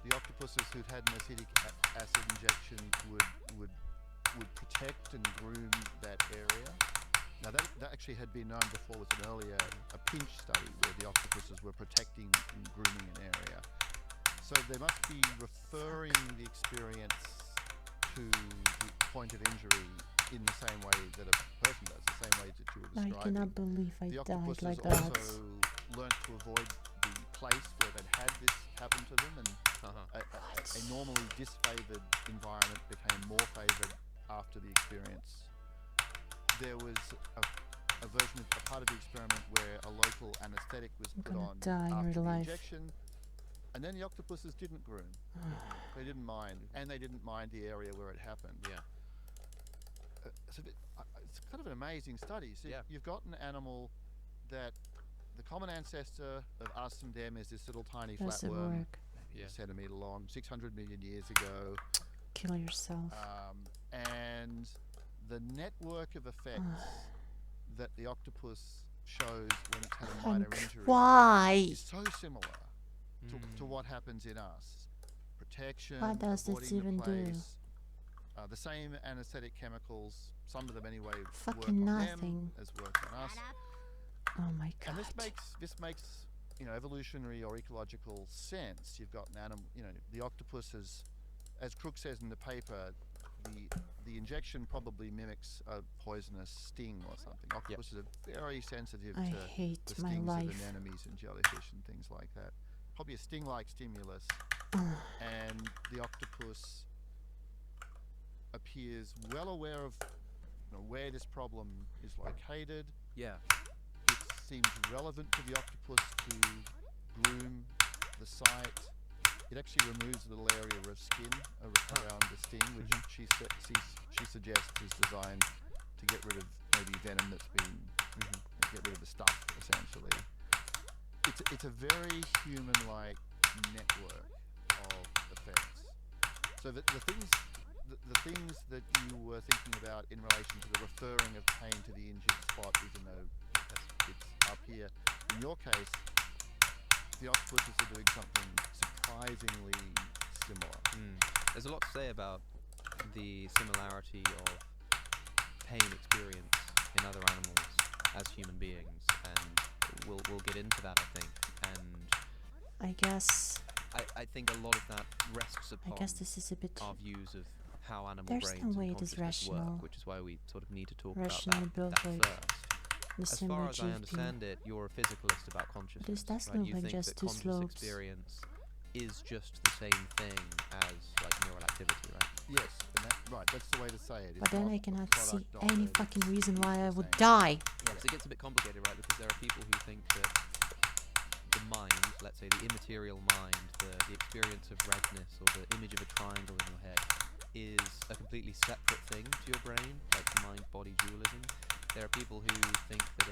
The octopuses who'd had an acetic acid injection would protect and groom that area. Now that actually had been known before with an earlier pinch study where the octopuses were protecting and grooming an area. So they must be referring the experience to the point of injury in the same way that a person does, the same way that you were I describing. cannot believe I The died octopuses like that. also learned to avoid the place where they'd had this happen to them, and a normally disfavored environment became more favored after the experience. There was a version of a part of the experiment where a local anesthetic was I'm put gonna on die in after real the life. injection, and then the octopuses didn't groom. They didn't mind, and they didn't mind the area where it happened. Yeah. It's kind of an amazing study. So Yeah. you've got an animal that the common ancestor of us and them is this little tiny Does it flatworm, work? Yeah. a centimetre long, 600 million years ago. Kill yourself. And the network of effects that the octopus shows when it's had a minor injury Why? is so similar to what happens in us. Protection, What does this avoiding even the do? place, the same anesthetic chemicals, some of them anyway, work Fucking on nothing. them as work on us. Oh my god. And this makes evolutionary or ecological sense. You've got an animal, the octopus as Crook says in the paper, the injection probably mimics a poisonous sting or something. Octopuses are very sensitive I to hate the my stings life. of anemones and jellyfish and things like that. Probably a sting-like stimulus, and the octopus appears well aware of where this problem is located. Yeah. It seems relevant to the octopus to groom the site. It actually removes a little area of skin around the sting, which she suggests is designed to get rid of maybe venom that's been, get rid of the stuff, essentially. It's a very human-like network of effects. So the things the things that you were thinking about in relation to the referring of pain to the injured spot, even though it's up here, in your case, the octopuses are doing something surprisingly similar. There's a lot to say about the similarity of pain experience in other animals as human beings, and we'll get into that, I think. And I guess I think a lot of that rests upon this is a bit our views of how animal There's brains no and way it is consciousness rational. work, which is why we sort of need to talk about rationally that, built that like first. the As same far way as I GFP. understand it, you're a physicalist about consciousness, does right? look You like think just that two conscious slopes. experience is just the same thing as like neural activity, right? Yes, and that's the way to say it. But It's then not I a cannot see product of any it, fucking it's reason why I the would same. die. Yes, it gets a bit complicated, right? Because there are people who think that the mind, let's say the immaterial mind, the experience of redness or the image of a triangle in your head is a completely separate thing to your brain, like mind-body dualism. There are people who think that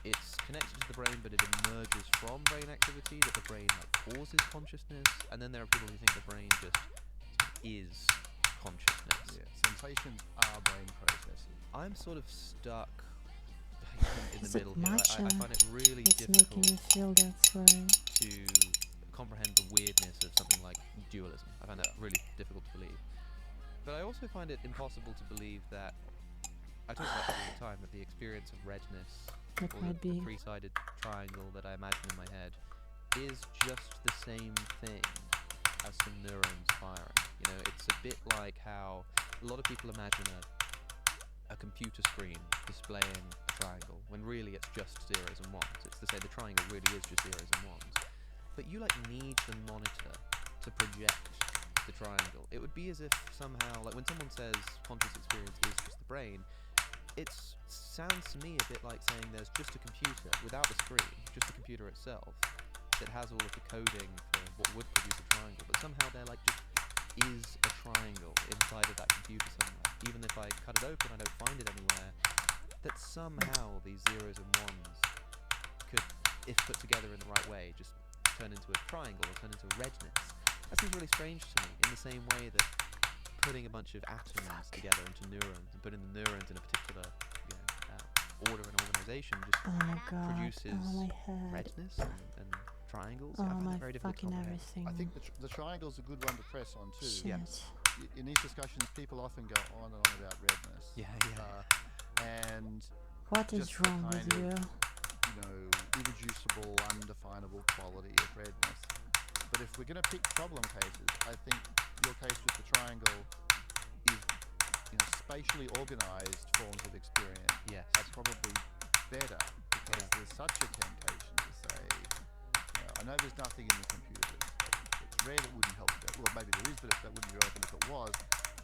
it's connected to the brain, but it emerges from brain activity, that the brain like causes consciousness, and then there are people who think the brain just is consciousness. Yeah, sensations are brain processes. I'm sort of stuck in Is the it middle here. much, I find it really It's making difficult me feel that way. to comprehend the weirdness of something like dualism. I find that really difficult to believe. But I also find it impossible to believe that, I talk about this all the time, that the experience of redness, That or might the be. three-sided triangle that I imagine in my head, is just the same thing as some neurons firing. You know, it's a bit like how a lot of people imagine a computer screen displaying a triangle, when really it's just zeros and ones. It's to say the triangle really is just zeros and ones. But you like need the monitor to project the triangle. It would be as if somehow, like when someone says conscious experience is just the brain, it sounds to me a bit like saying there's just a computer without the screen, just the computer itself, that has all of the coding for what would produce a triangle, but somehow there like just is a triangle inside of that computer somewhere. Even if I cut it open, I don't find it anywhere. That somehow these zeros and ones could, if put together in the right way, just turn into a triangle or turn into redness. That seems really strange to me, in the same way that putting a bunch of atoms together into neurons and putting the neurons in a particular order and organization just Oh my god. produces Oh my head. redness and triangles. Oh I find my it very difficult to fucking comprehend. everything. I think the triangle's a good one to press on too. Shit. Yeah. In these discussions, people often go on and on about redness. Yeah. And What is just the wrong with kind you? Irreducible, undefinable quality of redness. But if we're going to pick problem cases, I think your case with the triangle is, spatially organized forms of experience Yes. are probably better, because there's such a temptation to say, I know there's nothing in the computers. It's rare that wouldn't help. Well, maybe there is, but that wouldn't be relevant if it was.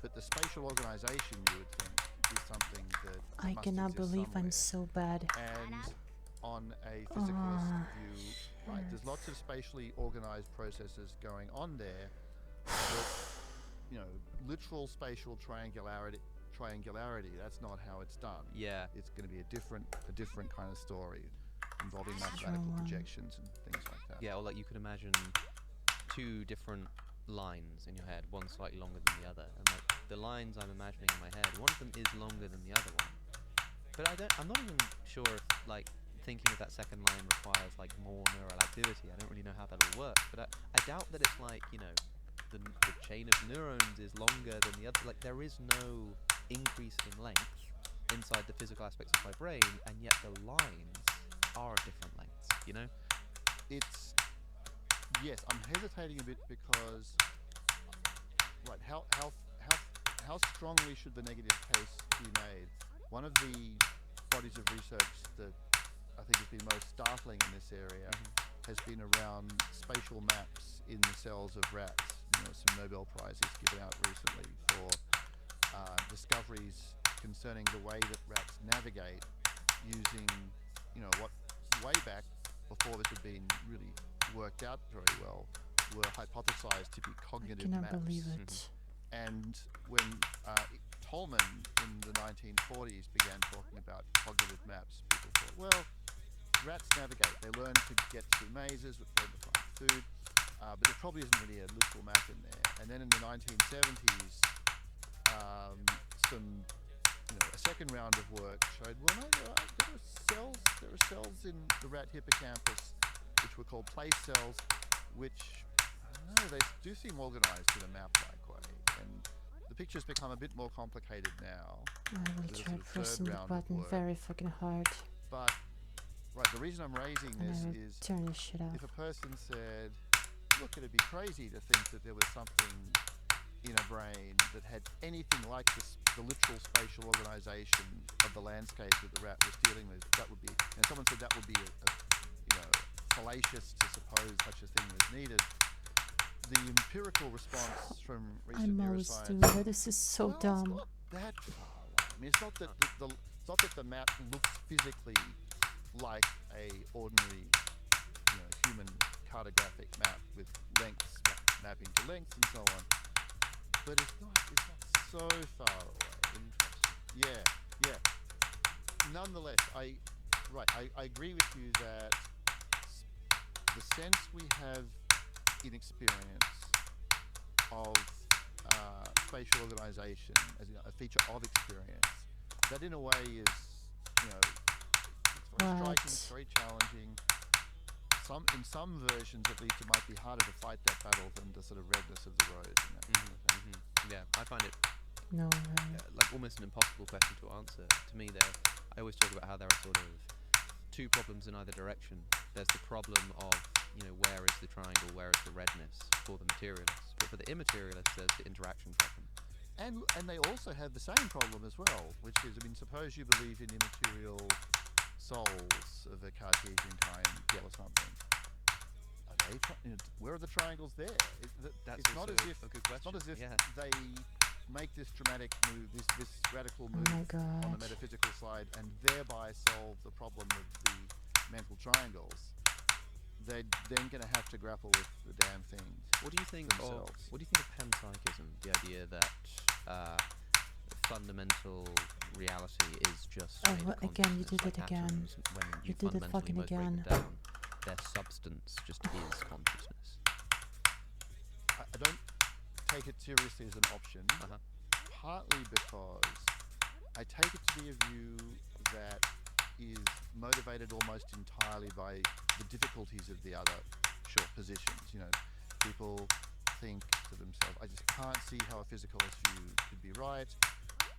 But the spatial organization, you would think, is something that I must cannot exist believe I'm somewhere. so bad. And on a physicalist Ah, view, right, there's lots of spatially organized processes going on there, but literal spatial triangularity, that's not how it's done. Yeah. It's going to be a different kind of story involving That's mathematical wrong. projections and things like that. Yeah, or like you could imagine two different lines in your head, one slightly longer than the other, and like the lines I'm imagining in my head, one of them is longer than the other one. But I'm not even sure if like thinking of that second line requires like more neural activity. I don't really know how that'll work, but I doubt that it's like, the chain of neurons is longer than the other. Like there is no increase in length inside the physical aspects of my brain, and yet the lines are different lengths, It's yes, I'm hesitating a bit because how strongly should the negative case be made? One of the bodies of research that I think has been most startling in this area has been around spatial maps in the cells of rats. Some Nobel Prizes given out recently for discoveries concerning the way that rats navigate using, what way back before this had been really worked out very well, were hypothesized to be I cognitive cannot maps. believe it. And when Tolman in the 1940s began talking about cognitive maps, people thought, well, rats navigate. They learn to get through mazes, which learn to find food, but there probably isn't really a literal map in there. And then in the 1970s, some, a second round of work showed, well, no, there are cells in the rat hippocampus which were called place cells, which, I don't know, they do seem organized in a map-like way. And the picture's become a bit more complicated now. I will There's a try sort of pressing third the round of button work. very fucking hard. But, right, the reason I'm raising And this I will is turn this shit off. if a person said, look, it'd be crazy to think that there was something in a brain that had anything like this, the literal spatial organization of the landscape that the rat was dealing with, that would be, and someone said that would be fallacious to suppose such a thing was needed. The empirical response from recent Mouse neuroscience. doing that. This is so Well, dumb. It's not that far away. I mean, it's not that it's not that the map looks physically like a ordinary, human cartographic map with lengths mapping to lengths and so on. But it's not so far away. Interesting. Yeah. Nonetheless, I agree with you that the sense we have in experience of spatial organization as a feature of experience, that in a way is, it's very striking, it's very challenging. In some versions, at least, it might be harder to fight that battle than the sort of redness of the road. And that kind of thing. Yeah, I find it No. like almost an impossible question to answer. To me, I always talk about how there are sort of two problems in either direction. There's the problem of, where is the triangle, where is the redness for the materialist, but for the immaterialist, there's the interaction problem. And they also have the same problem as well, which is, suppose you believe in immaterial souls of a Cartesian kind or something. Are they where are the triangles there? That's it's not also as if a good it's not as if question. they make this dramatic move, this radical Oh move my on the god. metaphysical side, and thereby solve the problem of the mental triangles. They're then going to have to grapple with the damn thing. What do you think themselves. of panpsychism? The idea that fundamental reality is just Oh, made of again, you consciousness, did like it again. atoms. When You did it fundamentally fucking most break them again. down, their substance just is consciousness. I don't take it seriously as an option, partly because I take it to be a view that is motivated almost entirely by the difficulties of the other short positions. People think to themselves, I just can't see how a physicalist view could be right.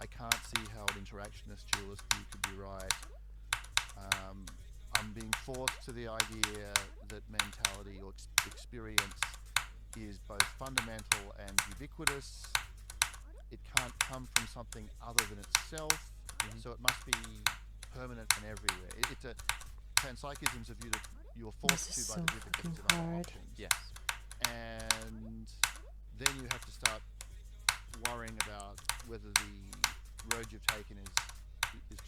I can't see how an interactionist dualist view could be right. I'm being forced to the idea that mentality or experience is both fundamental and ubiquitous. It can't come from something other than itself, so it must be permanent and everywhere. It's a panpsychism's a view that you're forced This is to by so the difficulties of fucking other hard. options. Yes. And then you have to start worrying about whether the road you've taken is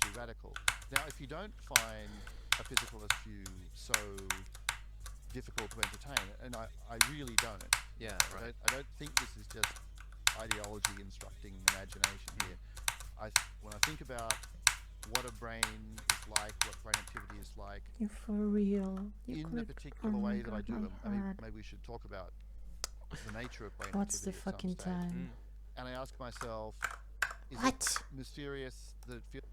too radical. Now, if you don't find a physicalist view so difficult to entertain, and I really don't. Yeah, right. I don't think this is just ideology instructing imagination here. When I think about what a brain is like, what brain activity is like, You're for real. You in the clicked particular on way my that I god, do my them, I mean, heart. maybe we should talk about the nature of brain What's the activity at some fucking stage. time? And I ask myself, is What? it mysterious that it feels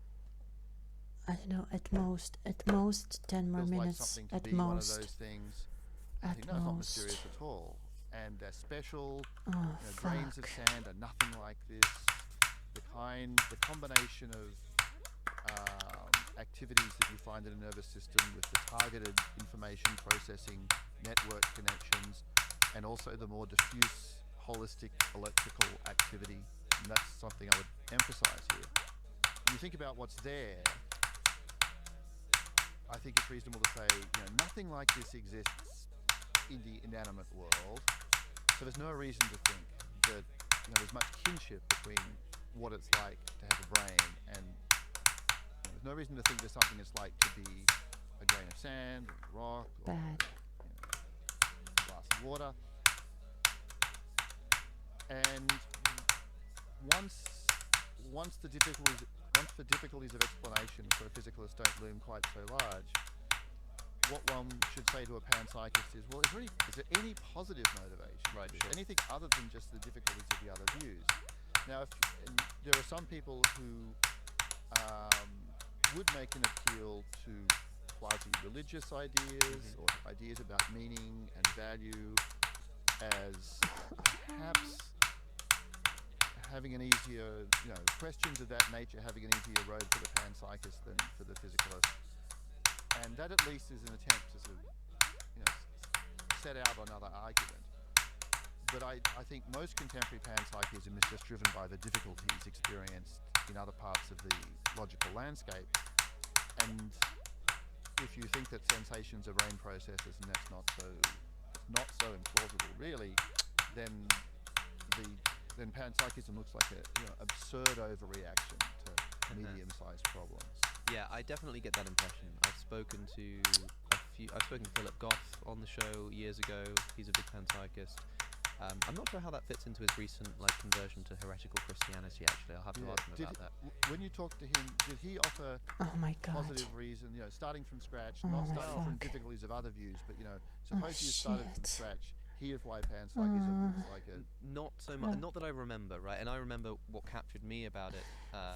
I don't know, at most 10 more like minutes. something to At be one of most. those things? I At think no, it's not most. mysterious at all. And they're special. Oh, Grains of fuck. sand are nothing like this. The combination of activities that you find in a nervous system with the targeted information processing network connections, and also the more diffuse holistic electrical activity. And that's something I would emphasize here. When you think about what's there, I think it's reasonable to say, nothing like this exists in the inanimate world. So there's no reason to think that there's much kinship between what it's like to have a brain and there's no reason to think there's something it's like to be a grain of sand or a rock or Bad. a glass of water. And once the difficulties of explanation for a physicalist don't loom quite so large, what one should say to a panpsychist is, well, is there any positive motivation? Right, for this? sure. Anything other than just the difficulties of the other views? Now, and there are some people who would make an appeal to quasi-religious ideas or ideas about meaning and value as perhaps having an easier, questions of that nature having an easier road for the panpsychist than for the physicalist. And that at least is an attempt to sort of, set out another argument. But I think most contemporary panpsychism is just driven by the difficulties experienced in other parts of the logical landscape. And if you think that sensations are brain processes and that's not so implausible really, then panpsychism looks like a absurd overreaction to medium-sized problems. Yeah, I definitely get that impression. I've spoken to Philip Goff on the show years ago. He's a big panpsychist. I'm not sure how that fits into his recent conversion to heretical Christianity. Actually, I'll have to ask him about that. When you talked to him, did he offer Oh my god. positive reason? Starting from scratch, not starting from difficulties of other views, but suppose you started from scratch. Here's why panpsychism is like a. Not so much. Not that I remember, right? And I remember what captured me about it,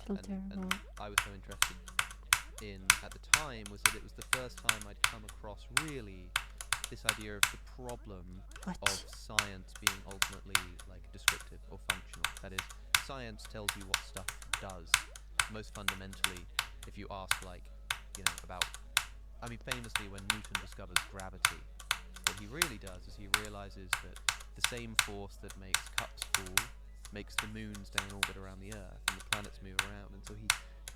and I was so interested in at the time was that it was the first time I'd come across really this idea of the problem of science being ultimately descriptive or functional. That is, science tells you what stuff does. Most fundamentally, if you ask famously when Newton discovers gravity, what he really does is he realizes that the same force that makes cups fall makes the moon stay in orbit around the Earth and the planets move around, and so he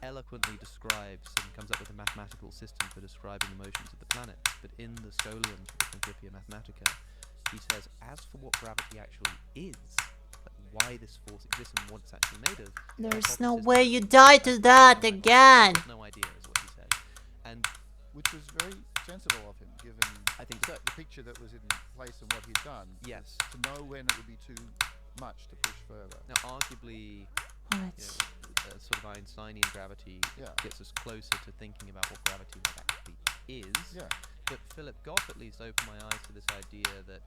eloquently describes and comes up with a mathematical system for describing the motions of the planets. But in the Scholium for the Principia Mathematica, he says, as for what gravity actually is, why this force exists and what it's actually made of, there's no way you die to that again. No idea is what he said. And which was very sensible of him, given I think so. the picture that was in place and what he'd done. Yes. To know when it would be too much to push further. Now, arguably, sort of Einsteinian gravity gets us closer to thinking about what gravity actually is. Yeah. But Philip Goff at least opened my eyes to this idea that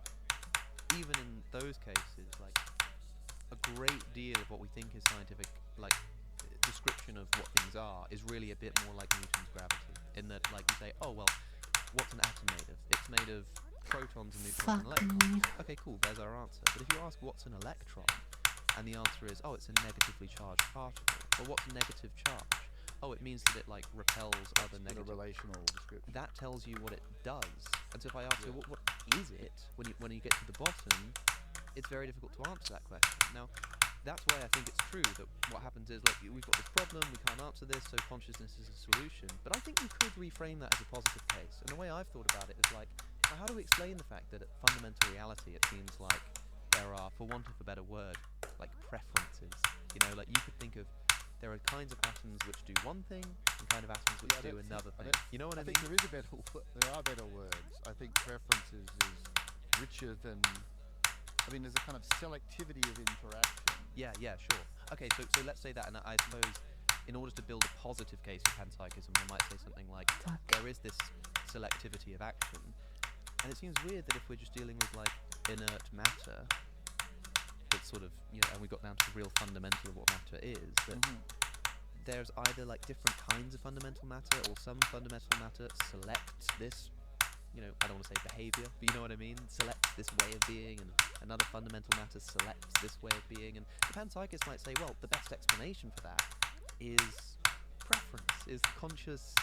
even in those cases, a great deal of what we think is scientific, description of what things are, is really a bit more like Newton's gravity. In that, you say, oh well, what's an atom made of? It's made of protons and neutrons and electrons. Okay, cool. There's our answer. But if you ask what's an electron, and the answer is, oh, it's a negatively charged particle. Well, what's a negative charge? Oh, it means that it repels other negative. A relational description. That tells you what it does. And so if I ask you, what is it? When you get to the bottom, it's very difficult to answer that question. Now, that's why I think it's true that what happens is, we've got this problem, we can't answer this, so consciousness is a solution. But I think we could reframe that as a positive case. And the way I've thought about it is how do we explain the fact that at fundamental reality it seems like there are, for want of a better word, preferences. You could think of, there are kinds of atoms which do one thing and kind of atoms which do another thing. You know what I mean? I think there are better words. I think preferences is richer than. There's a kind of selectivity of interaction. Yeah, sure. Okay, so let's say that, and I suppose in order to build a positive case of panpsychism, we might say something like, there is this selectivity of action, and it seems weird that if we're just dealing with inert matter, that's sort of, and we got down to the real fundamental of what matter is, that there's either different kinds of fundamental matter, or some fundamental matter selects this, I don't want to say behavior, but you know what I mean, selects this way of being, and another fundamental matter selects this way of being, and the panpsychist might say, well, the best explanation for that is preference, is conscious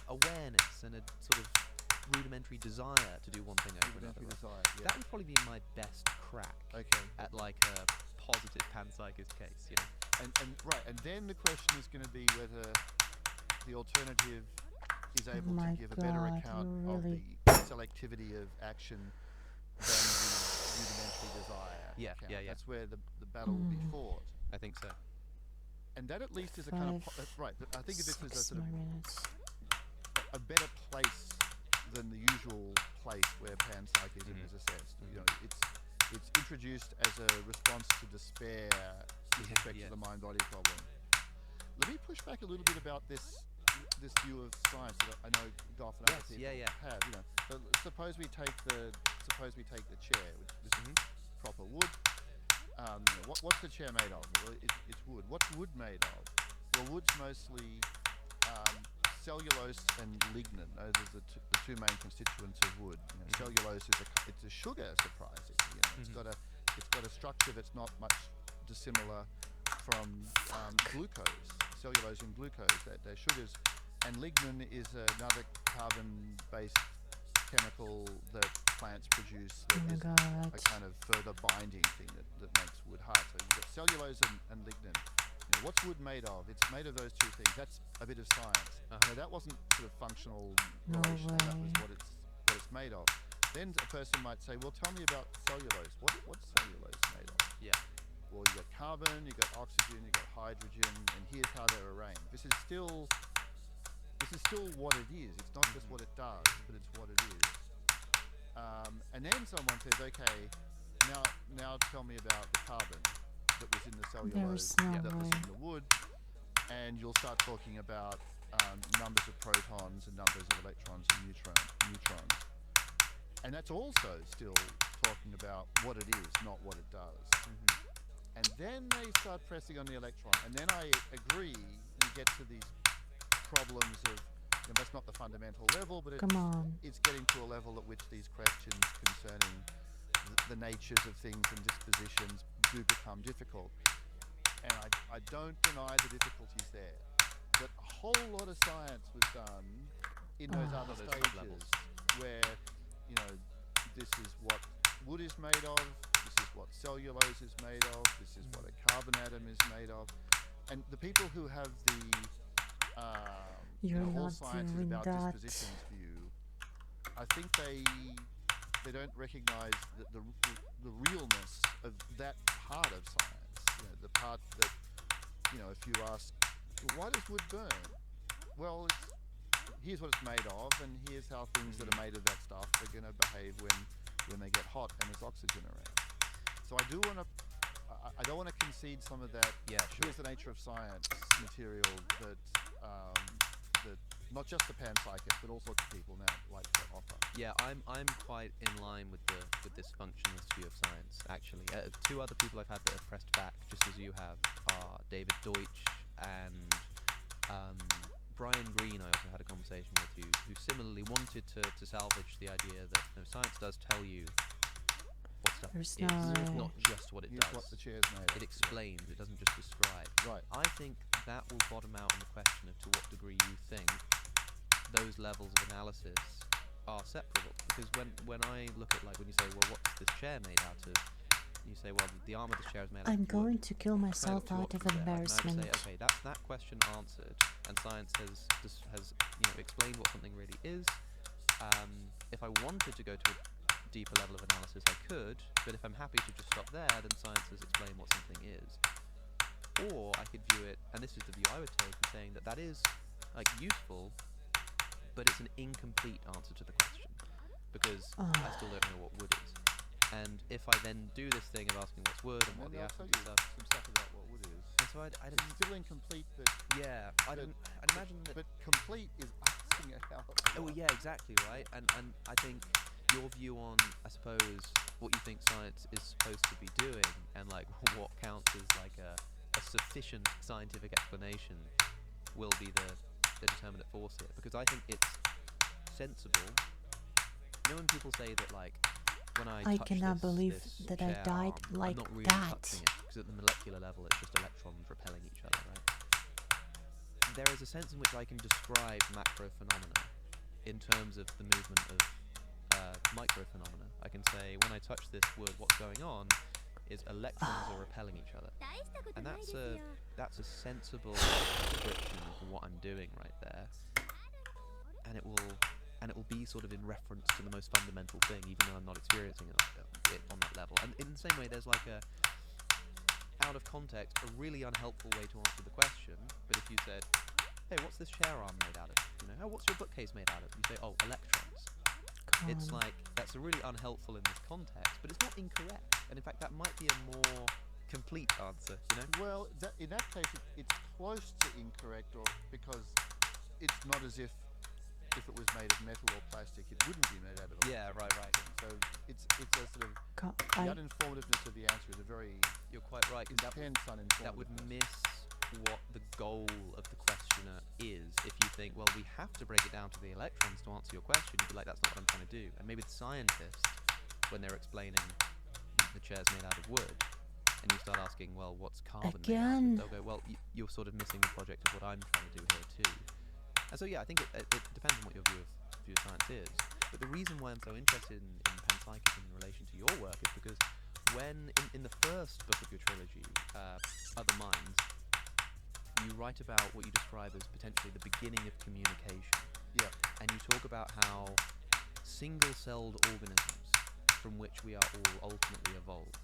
awareness, and a sort of rudimentary desire to do one thing over another. That would probably be my best crack at a positive panpsychist case, And then the question is going to be whether the alternative is able to give a better account of the selectivity of action than the rudimentary desire. Yeah. That's where the battle will be fought. I think so. And that at least is a kind of I think of this as a sort of a better place than the usual place where panpsychism is assessed. It's introduced as a response to despair with respect to the mind-body problem. Let me push back a little bit about this view of science that I know Goff and other people have. So suppose we take the chair, which this is proper wood. what's the chair made of? Well, it's wood. What's wood made of? Well, wood's mostly cellulose and lignin. Those are the two main constituents of wood. You know, cellulose is it's a sugar, surprisingly. You know, it's got a structure that's not much dissimilar from glucose. Cellulose and glucose, they're sugars, and lignin is another carbon-based chemical that plants produce that is a kind of further binding thing that makes wood hard. So you've got cellulose and lignin. You know, what's wood made of? It's made of those two things. That's a bit of science. Now that wasn't sort of functional relation. That was what it's made of. Then a person might say, well, tell me about cellulose. What's cellulose made of? Yeah. Well, you got carbon, you got oxygen, you got hydrogen, and here's how they're arranged. This is still what it is. It's not just what it does, but it's what it is. And then someone says, okay, now tell me about the carbon that was in the cellulose, that was in the wood, and you'll start talking about numbers of protons and numbers of electrons and neutrons. And that's also still talking about what it is, not what it does. And then they start pressing on the electron, and then I agree, you get to these problems of, you know, that's not the fundamental level, but it's getting to a level at which these questions concerning the natures of things and dispositions do become difficult. And I don't deny the difficulties there, but a whole lot of science was done in those other stages where, you know, this is what wood is made of, this is what cellulose is made of, this is what a carbon atom is made of. And the people who have the all science is about dispositions view, I think they don't recognize the realness of that part of science. You know, the part that, you know, if you ask, well, why does wood burn? Well, here's what it's made of, and here's how things that are made of that stuff are going to behave when they get hot and there's oxygen around. So I don't want to concede some of that. Yeah, sure. Here's the nature of science material that not just the panpsychic, but all sorts of people now like to offer. Yeah, I'm quite in line with this functionalist view of science. Actually, two other people I've had that have pressed back, just as you have, are David Deutsch and Brian Greene. I also had a conversation with who similarly wanted to salvage the idea that, you know, science does tell you what stuff is, not just what it does. What the chair's made of. It explains. It doesn't just describe. Right. I think that will bottom out on the question of to what degree you think those levels of analysis are separable. Because when I look at, like, when you say, well, what's this chair made out of? You say, well, the arm of this chair is made out of wood. I'm going to kill myself out of embarrassment. I would say, okay, that's that question answered, and science has you know, explained what something really is. If I wanted to go to a deeper level of analysis, I could, but if I'm happy to just stop there, then science has explained what something is. Or I could view it, and this is the view I would take, in saying that is, like, useful, but it's an incomplete answer to the question, because I still don't know what wood is. And if I then do this thing of asking what's wood and what the atoms and stuff, some stuff about what wood is. and so I didn't. It's still incomplete, but I'd imagine that. But complete is asking it out. Oh yeah, exactly right. And I think your view on, I suppose, what you think science is supposed to be doing, and like what counts as like a sufficient scientific explanation, will be the determinant force here. Because I think it's sensible. You know, when people say that, like, when I touch cannot believe this that I chair died arm, like I'm not really that. touching it, because at the molecular level it's just electrons repelling each other, right? There is a sense in which I can describe macro phenomena in terms of the movement of micro phenomena. I can say, when I touch this wood, what's going on is electrons are repelling each other. And that's a sensible description of what I'm doing right there. And it will be sort of in reference to the most fundamental thing, even though I'm not experiencing it on that level. And in the same way, there's like out of context, a really unhelpful way to answer the question. But if you said, hey, what's this chair arm made out of? You know, what's your bookcase made out of? You say, oh, electrons. It's like, that's a really unhelpful in this context, but it's not incorrect. And in fact, that might be a more complete answer, you know? Well, in that case, it's close to incorrect, or because it's not as if if it was made of metal or plastic, it wouldn't be made out of electronic. Yeah, right. So it's a sort of the uninformativeness of the answer is a very You're quite right. 'Cause intense uninformativeness. that would miss what the goal of the questioner is. If you think, well, we have to break it down to the electrons to answer your question, you'd be like, that's not what I'm trying to do. And maybe the scientists, when they're explaining the chair's made out of wood, and you start asking, well, what's carbon made out Again. of? They'll go, well, you're sort of missing the project of what I'm trying to do here too. And so yeah, I think it depends on what your view of science is. But the reason why I'm so interested in panpsychism in relation to your work is because when in the first book of your trilogy, Other Minds, you write about what you describe as potentially the beginning of communication. Yeah. And you talk about how single-celled organisms from which we are all ultimately evolved,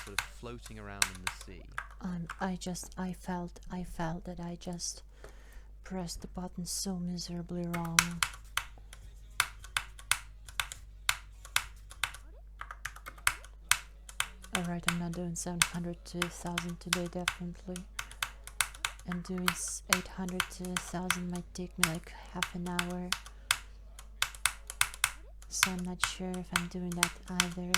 sort of floating around in the sea. I felt that I just pressed the button so miserably wrong. Alright, I'm not doing 700 to 1000 today, definitely. And doing 800 to 1000 might take me like half an hour. So I'm not sure if I'm doing that either.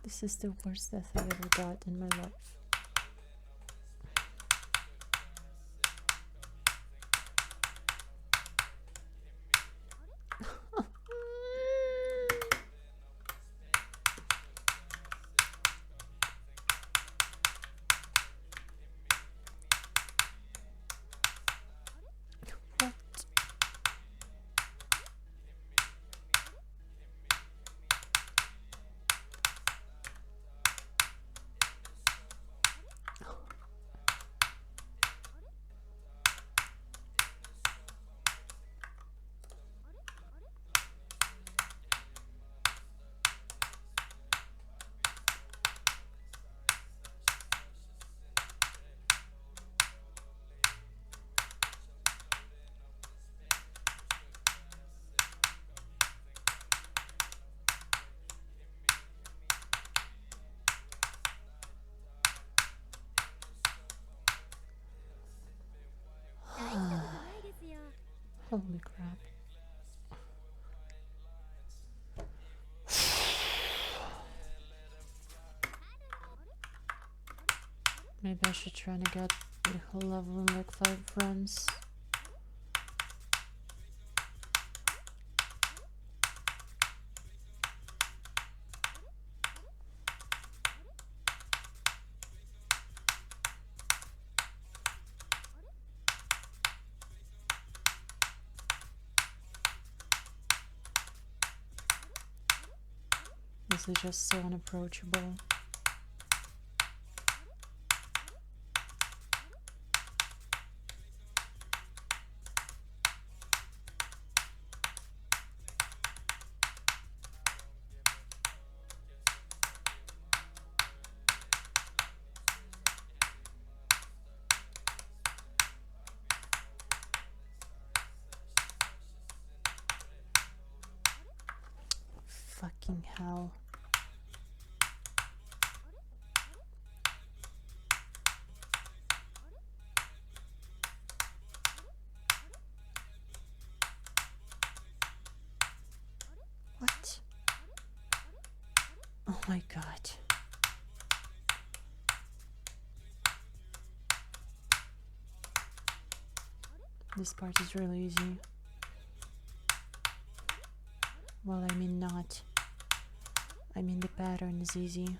This is the worst death I ever got in my life. What? Holy crap. Maybe I should try to get the whole level in like 5 runs. This is just so unapproachable. Fucking hell. What? Oh my god. This part is really easy. Well, I mean not. I mean the pattern is easy.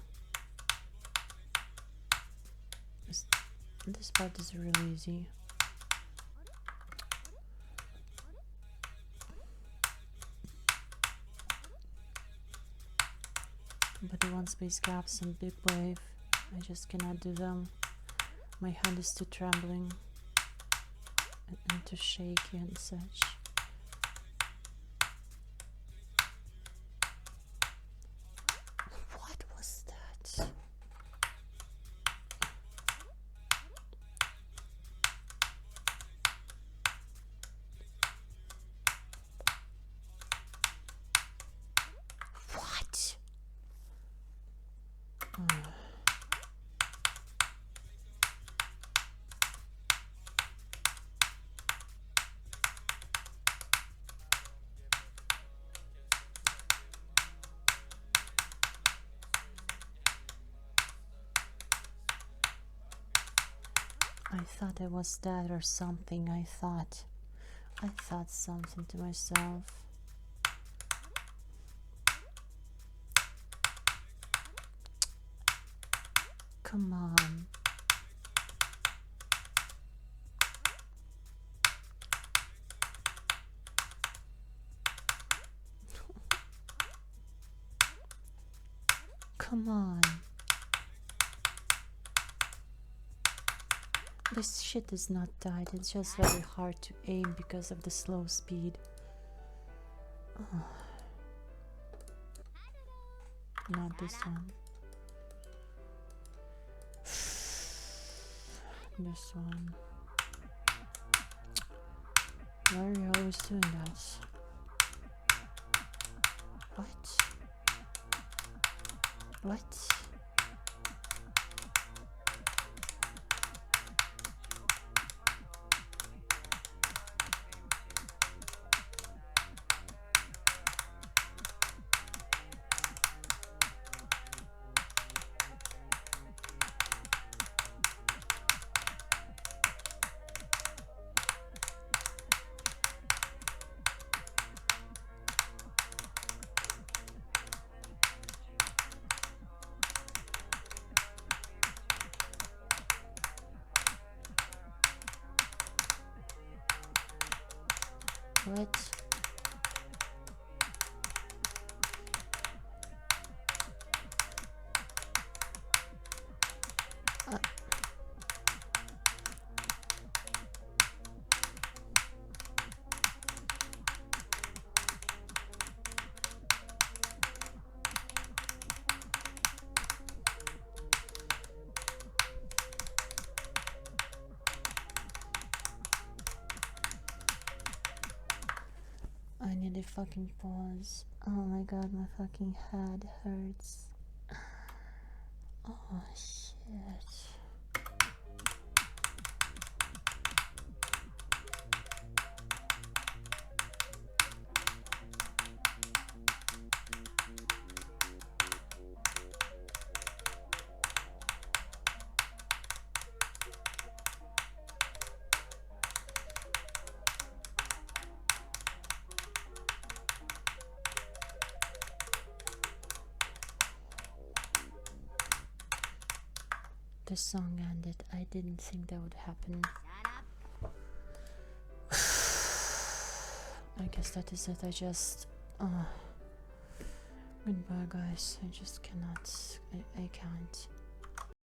This part is really easy. But the one space gaps and big wave, I just cannot do them. My hand is too trembling and too shaky and such. What was that? I thought it was that or something. I thought something to myself. Come on. Come on. This shit is not tight, it's just very hard to aim because of the slow speed. Oh. Not this one. This one. Why are you always doing that? What? What? What? I need a fucking pause. Oh my god, my fucking head hurts. Oh shit. The song ended. I didn't think that would happen. I guess that is it. I just goodbye guys. I just cannot. I can't.